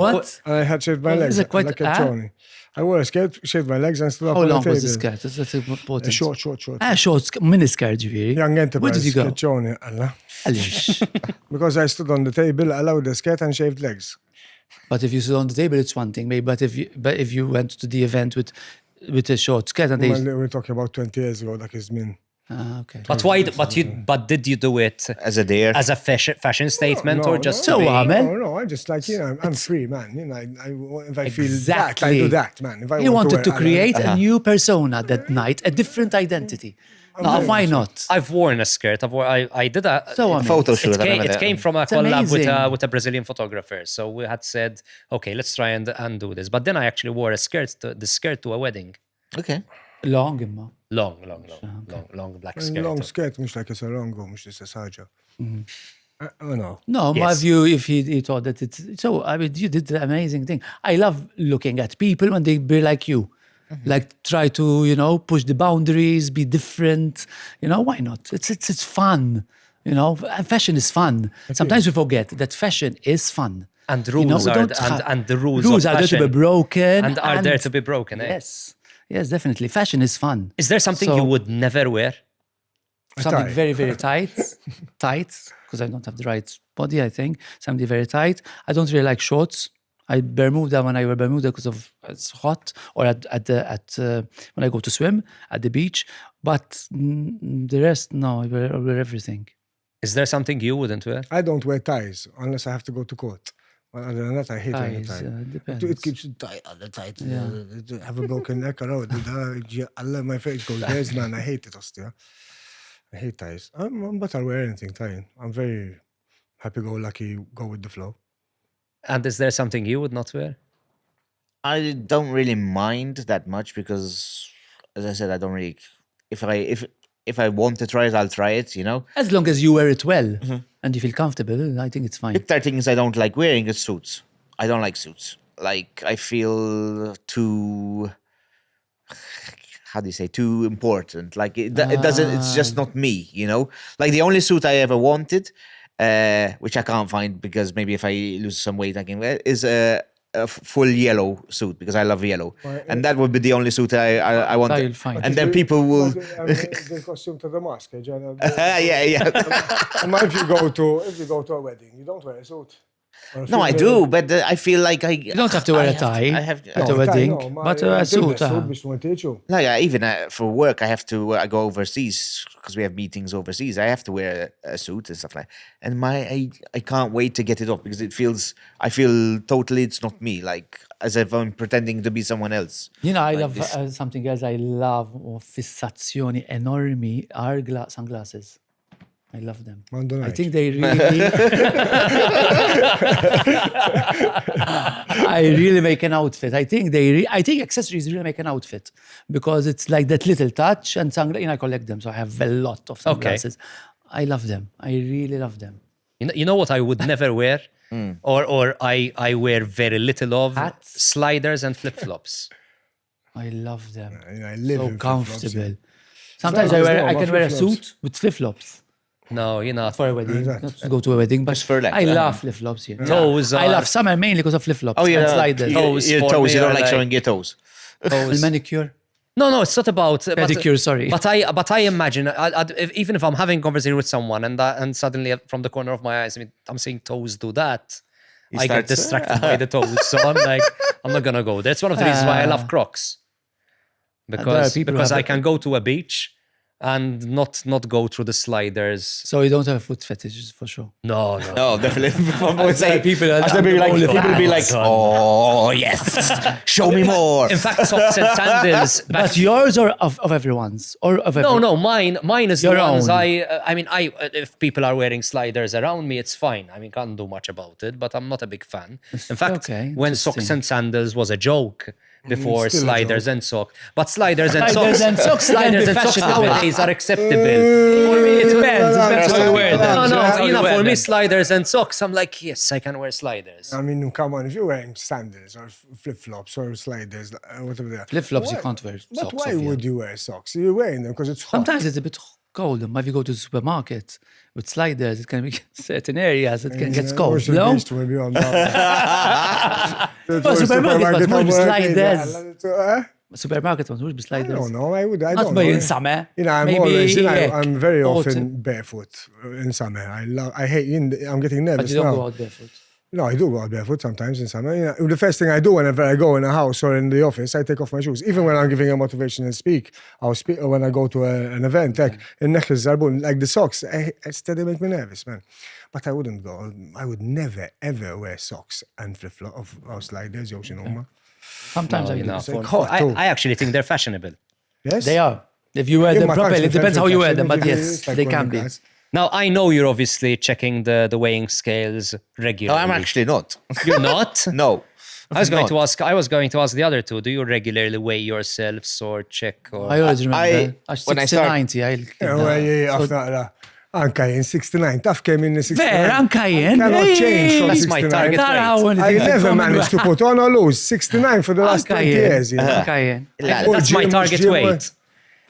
What? I had shaved my Well, legs is it quite- like a choni. I wore a skirt, shaved my legs and stood up How on the long table. was the skirt? That's important. Short. Short, mini skirt, ġviri. Young Where enterprise, did you go? choni, Allah. Għaliex? Because I stood on the table, allowed the skirt and shaved legs. But if you sit on the table, it's one thing. Maybe, but if you went to the event with a short skirt and they... Well, we're talking about 20 years ago, that is mean. Okay. But why? But did you do it As a dare. as a fashion statement or just So, to be- No, I just I'm free, man. If I feel that, I do that, man. If I He want wanted to wear- create a new persona that night, a different identity. No, why not? I've worn a skirt. I did a So, I mean, photo shoot. I remember It that. came from a It's collab amazing. with a Brazilian photographer. So we had said, okay, let's try and do this. But then I actually wore the skirt to a wedding. Okay. long imma. Long black skirt. Long skirt, مش like it's a long go, مش just a saja. Oh no. No, my Yes. view, if he thought that it's... So, I mean, you did the amazing thing. I love looking at people when they be like you. Like, try to, push the boundaries, be different. Why not? It's fun. And fashion is fun. Sometimes we forget that fashion is fun. And rules we are don't and the rules are of there to fashion be broken. and are there to be broken. Eh? Yes, definitely. Fashion is fun. Is there something So- you would never wear? Something tie. very, very tight, because I don't have the right body, I think. Something very tight. I don't really like shorts. I Bermuda when I wear Bermuda because of it's hot, or when I go to swim at the beach. But the rest, no, I wear everything. Is there something you wouldn't wear? I don't wear ties unless I have to go to court. Well, other than that, I hate wearing a Ties, tie. depends. It keeps you tight, all the tight. Have a broken neck or out. Allah, my face goes there's man. I hate it, Ostia. I hate ties. But I'll wear anything tie. I'm very happy-go-lucky, go with the flow. And is there something you would not wear? I don't really mind that much because, as I said, I don't really. If I want to try it, I'll try it. As long as you wear it well and you feel comfortable, I think it's fine. There are things I don't like wearing is suits. I don't like suits. Like I feel too. How do you say? Too important. Like it doesn't. It's just not me. Like the only suit I ever wanted, which I can't find because maybe if I lose some weight I can wear, is a full yellow suit because I love yellow, and that would be the only suit I want. You'll find. And then people will. The costume to the mask. yeah. And if you go to a wedding, you don't wear a suit. No, I do, but I feel like You don't have to wear a tie I have. at a wedding, but a suit. Even for work, I have to. I go overseas because we have meetings overseas. I have to wear a suit and stuff like. And I can't wait to get it off because I feel totally it's not me. Like as if I'm pretending to be someone else. I Like love this. something else I love, fissazioni enormi, are sunglasses. I love them. I think they really... I really make an outfit. I think accessories really make an outfit because it's like that little touch and sunglasses. I collect them, so I have a lot of sunglasses. I love them. I really love them. You know what I would never wear? or I wear very little of Hats? sliders and flip-flops. I love them. I live So in flip-flops, comfortable. yeah. Sometimes Sliders, I no, can wear a flip-flops. suit with flip-flops. No, you're not. For a wedding, Exactly. not to go to a wedding, but Just for like, I love flip-flops here. Toes I are- love summer mainly because of flip-flops Oh, and sliders. Toes your for toes. me You don't are like like- showing your toes. And manicure. No, it's not about Pedicure, sorry. But I imagine, even if I'm having a conversation with someone and suddenly from the corner of my eyes, I'm seeing toes do that, I get starts- distracted by the toes. So I'm like, I'm not gonna go. That's one of the reasons why I love Crocs, because people who have I a- can go to a beach and not go through the sliders. So you don't have foot fetishes for sure. No. No, definitely. People are- People be like, oh yes, show me more. In fact, socks and sandals. But yours or of everyone's? Or of everyone? No, mine is Your the ones own. I if people are wearing sliders around me, it's fine. I mean, can't do much about it, but I'm not a big fan. In fact, Okay, when socks interesting. and sandals was a joke before still a sliders and socks, but sliders and Sliders socks, and socks can sliders be and socks fashionable. nowadays are acceptable. For me, it depends. It depends how you wear them. No, Depends how you know, wear for me, them. sliders and socks, I'm like, yes, I can wear sliders. I mean, come on, if you're wearing sandals or flip-flops or sliders, whatever they are. Flip-flops, you why- can't wear But socks, why Sophia. would you wear socks? You're wearing them because it's hot. Sometimes it's a bit cold. If you go to the supermarket with sliders, it can be certain areas. It can get cold. Ocean No? Beach will be on that. Oh, supermarket ones with sliders. I Supermarket ones would be sliders. don't know. I Not don't maybe know. in summer. You know, I'm Maybe, always, yeah, I'm very often autumn. barefoot in summer. I hate, I'm getting But nervous you don't now. go out barefoot. No, I do go out barefoot sometimes in summer. You know, the first thing I do whenever I go in a house or in the office, I take off my shoes. Even when I'm giving a motivational speak, I'll speak, or when I go to an event, like in Necklace Zarbun, like the socks, I steady make me nervous, man. But I wouldn't go. I would never ever wear socks and flip-flop or sliders, Yoshinoma. Sometimes I You do. know, It's like hot I too. actually think they're fashionable. Yes, They are. If you wear Yeah, them my properly, fashion it depends sense how is you wear fashion, them, but it's yes, like they one can of be. the guys. Now, I know you're obviously checking the weighing scales No, regularly. I'm actually not. You're not? No. I was going not. to ask the other two. Do you regularly weigh yourselves or check? Or I always remember. when I 60, start- 90, I'll keep Yeah, that. well, yeah, So- after that. Anka in 69, taf came in 69. Ver, anka jien. Cannot change from That's my 69. target Taraw, weight. I never managed to put on or lose 69 for the last 20 years. You know? Anka jien. That's my Gym, target gym, weight.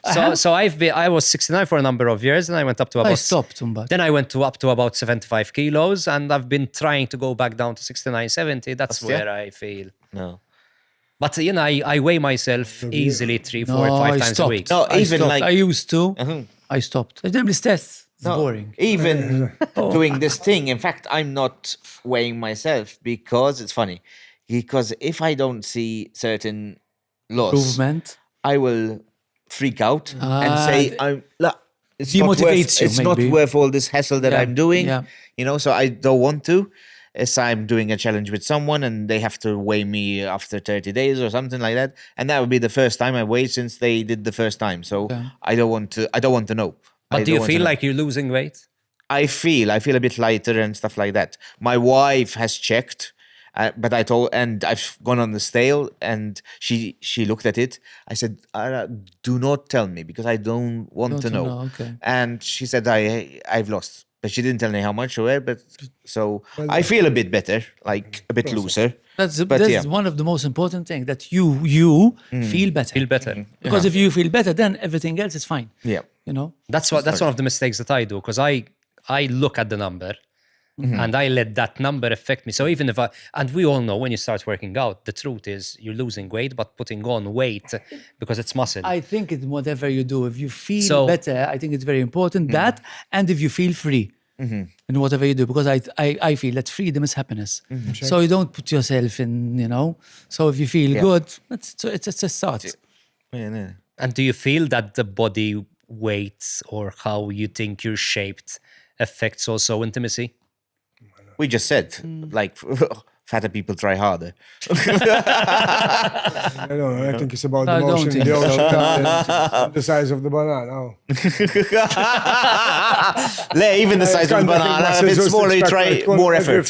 So I was 69 for a number of years, and I went up to I about. stopped, but Then I went up to about 75 kilos, and I've been trying to go back down to 69, 70. That's yeah. where I feel. No. But you know, I weigh myself easily 3, 4, 5 I times stopped. a week. No, I even stopped. like I used to. Mhm. I stopped. I didn't stress. It's No, boring. Even doing this thing. In fact, I'm not weighing myself because it's funny. Because if I don't see certain loss, Improvement. I will freak out and say, "I'm." Look, it's not worth. Demotivates you, It's not maybe. worth all this hassle that Yeah, I'm doing. yeah. You know, so I don't want to. As I'm doing a challenge with someone and they have to weigh me after 30 days or something like that, and that would be the first time I weighed since they did the first time. So Okay. I don't want to. I don't want to know. But I do you don't want to feel know. like you're losing weight? I feel a bit lighter and stuff like that. My wife has checked, but I've gone on the scale and she looked at it. I said, "Do not tell me because I don't want to know." Okay. And she said, "I've lost," but she didn't tell me how much or where. But so I feel a bit better, like a bit looser. That's But yeah. one of the most important things that you feel better. Feel better. Because if you feel better, then everything else is fine. Yeah. You know. That's one of the mistakes that I do, because I look at the number and I let that number affect me. So even if and we all know when you start working out, the truth is you're losing weight, but putting on weight because it's muscle. I think it's whatever you do. If you feel So- better, I think it's very important that, and if you feel free in whatever you do, because I feel that freedom is happiness. So you don't put yourself in, you know. So if you feel good, it's a start. Yeah. And do you feel that the body weight or how you think you're shaped affects also intimacy? We just said, like, fatter people try harder. I don't know. I think it's about I the don't motion, think the so. ocean, and the size of the banana. Oh. Even the size of a banana, if it's smaller, you try more effort.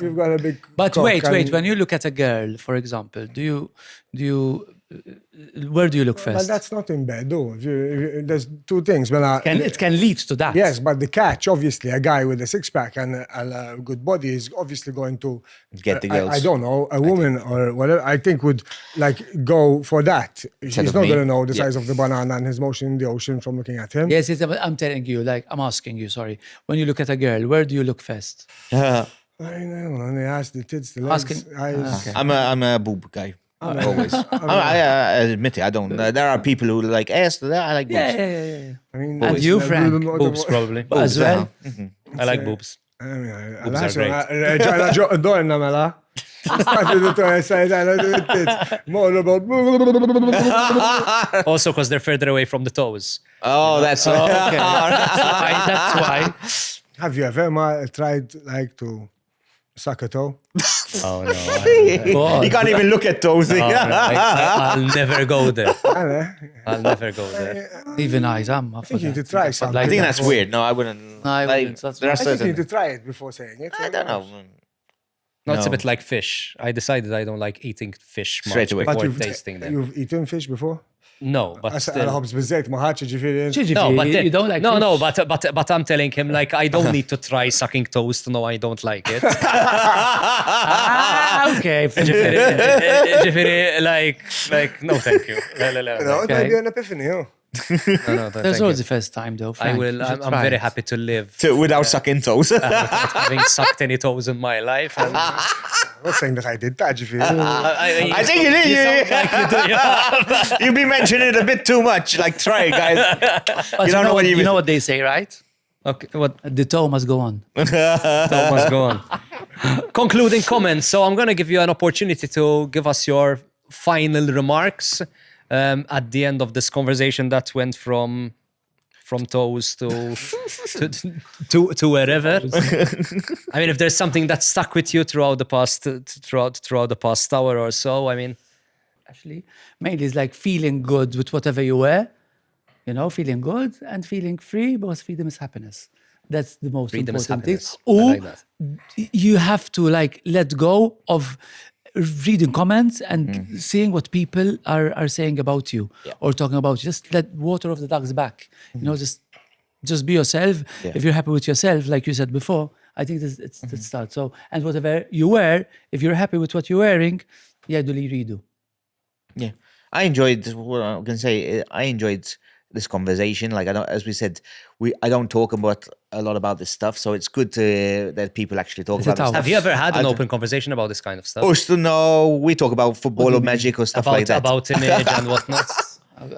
You've got a big. But cock wait. and- When you look at a girl, for example, do you where do you look But first? that's not in bed, though. There's two things. It can lead to that. Yes, but the catch, obviously, a guy with a six-pack and a good body is obviously going to Get the girls. I don't know, a woman or whatever. I think would like go for that. He's of not me. going to know the Yeah. size of the banana and his motion in the ocean from looking at him. Yes, but I'm telling you, like, I'm asking you, sorry. When you look at a girl, where do you look first? I know. And they ask the tits, the legs, Asking- eyes. I'm a boob guy. Always. I admit it. I don't. There are people who like ass. I like boobs. Yeah. I mean, And you, Frank? Boobs, probably. As well. I like boobs. Boobs are great. Ġala ġoqdorna mela. Stati d-dottor sajda tits. More about. Also, because they're further away from the toes. Oh, that's Okay. That's why. Have you ever tried like to suck a toe? Oh no. You can't even look at toes. I'll never go there. I I'll never go there. Even I'm up for think you need to that. try something. I think that's weird. No, I wouldn't. No, I like, wouldn't. That's there are I think you need certain. to try it before saying it. I don't know. No, it's a No. bit like fish. I decided I don't like eating fish much Straight away. before But tasting them. you've eaten fish before? No, but I still. hope bizzejt maħħaċ ġifiri. No, but you don't like no, fish? no, but I'm telling him like I don't need to try sucking toes to know I don't like it. Okay. Ġifiri, like no, thank you. No, it might be an epiphany, oh. No, That's always the first time, though. I Frank. will. You should I'm try very it. happy to live Without sucking toes. without having sucked any toes in my life. And I'm not saying that I did that, ġifiri. I think you did. You've been mentioning it a bit too much. Like, try, guys. But You don't know what you know what they say, right? okay, what The toe must go on. must go on. Concluding comments. So I'm going to give you an opportunity to give us your final remarks at the end of this conversation that went from toes to wherever. I mean, if there's something that stuck with you throughout the past hour or so, I mean, Actually, mainly it's like feeling good with whatever you wear, you know, feeling good and feeling free, because freedom is happiness. That's the most freedom is important thing. happiness. I Or like that. you have to like let go of reading comments and seeing what people are saying about you or talking about you. Just let water off the duck's back. You know, just be yourself. Yeah. If you're happy with yourself, like you said before, I think it's the start. So, and whatever you wear, if you're happy with what you're wearing, do redo. Yeah, I enjoyed. What I can say, I enjoyed this conversation. Like I don't, as we said, I don't talk about a lot about this stuff, so it's good that people actually talk about this stuff. Have you ever had an I- open conversation about this kind of stuff? Us to know, we talk about football or magic or stuff like that. About image and whatnot.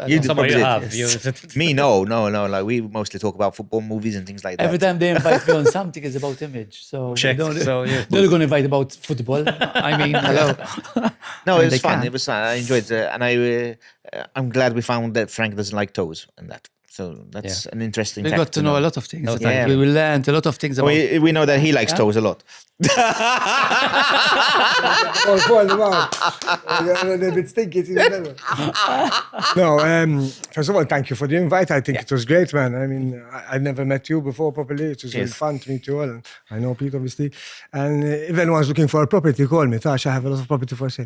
You Somewhere you probably have. did. Me, no. Like we mostly talk about football movies and things like that. Every time they invite me on something, it's about image. So Check. So, yeah. they're going to invite about football. I mean, hello. No, And it they was fun. can. It was fun. I enjoyed it, and I'm glad we found that Frank doesn't like toes and that. So that's an interesting. We fact got to know a lot of things. No, I thank think. We learned a lot of things about. We know that he likes toes a lot. A bit stinky. No, first of all, thank you for the invite. I think it was great, man. I mean, I never met you before properly. It was really Yes. fun to meet you all. And I know Pete, obviously. And if anyone's looking for a property, call me. Tash, I have a lot of property for sale.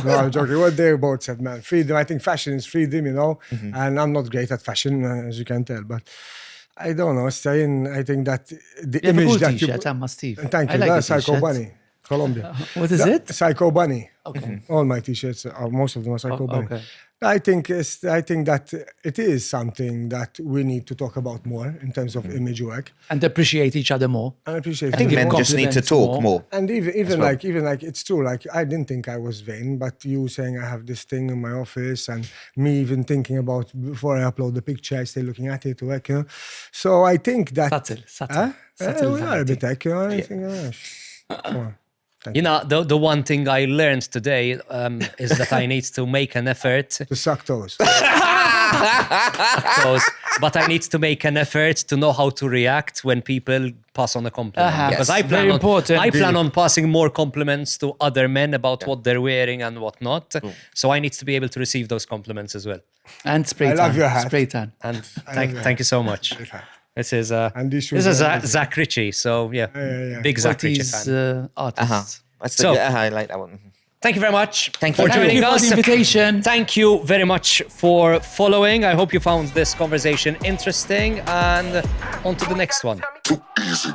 No, I'm joking. What they both said, man. Freedom. I think fashion is freedom, you know. And I'm not great at fashion, as you can tell. But I don't know. I think that the You have a image cool that you. t-shirt, Amma Steve. Thank I you. like That's the Psycho t-shirt. Bunny, Colombia. What is it? Psycho Bunny. Okay. All my t-shirts, most of them are Psycho Bunny. okay. I think that it is something that we need to talk about more in terms of image work. And appreciate each other more. I appreciate I think it men more. just need to compliments talk more. And even well. like it's true. Like I didn't think I was vain, but you saying I have this thing in my office, and me even thinking about before I upload the picture, I stay looking at it, work, you know. So I think that Subtle. Subtle we are a vanity. bit like, you know. I think, come on. You know, the one thing I learned today is that I need to make an effort. To suck toes. But I need to make an effort to know how to react when people pass on a compliment. Because I Very important. I plan on passing more compliments to other men about what they're wearing and whatnot. So I need to be able to receive those compliments as well. And spray I tan. love your hat. Spray tan. And thank you so much. This is And these shoes this is are- Zach Ritchie. So yeah, yeah. big Zach Ritchie These fan. artists. That's the So- I like that one. Thank you very much Thank for you. joining Thank you for us. the invitation. Thank you very much for following. I hope you found this conversation interesting, and on to the next one. Too easy.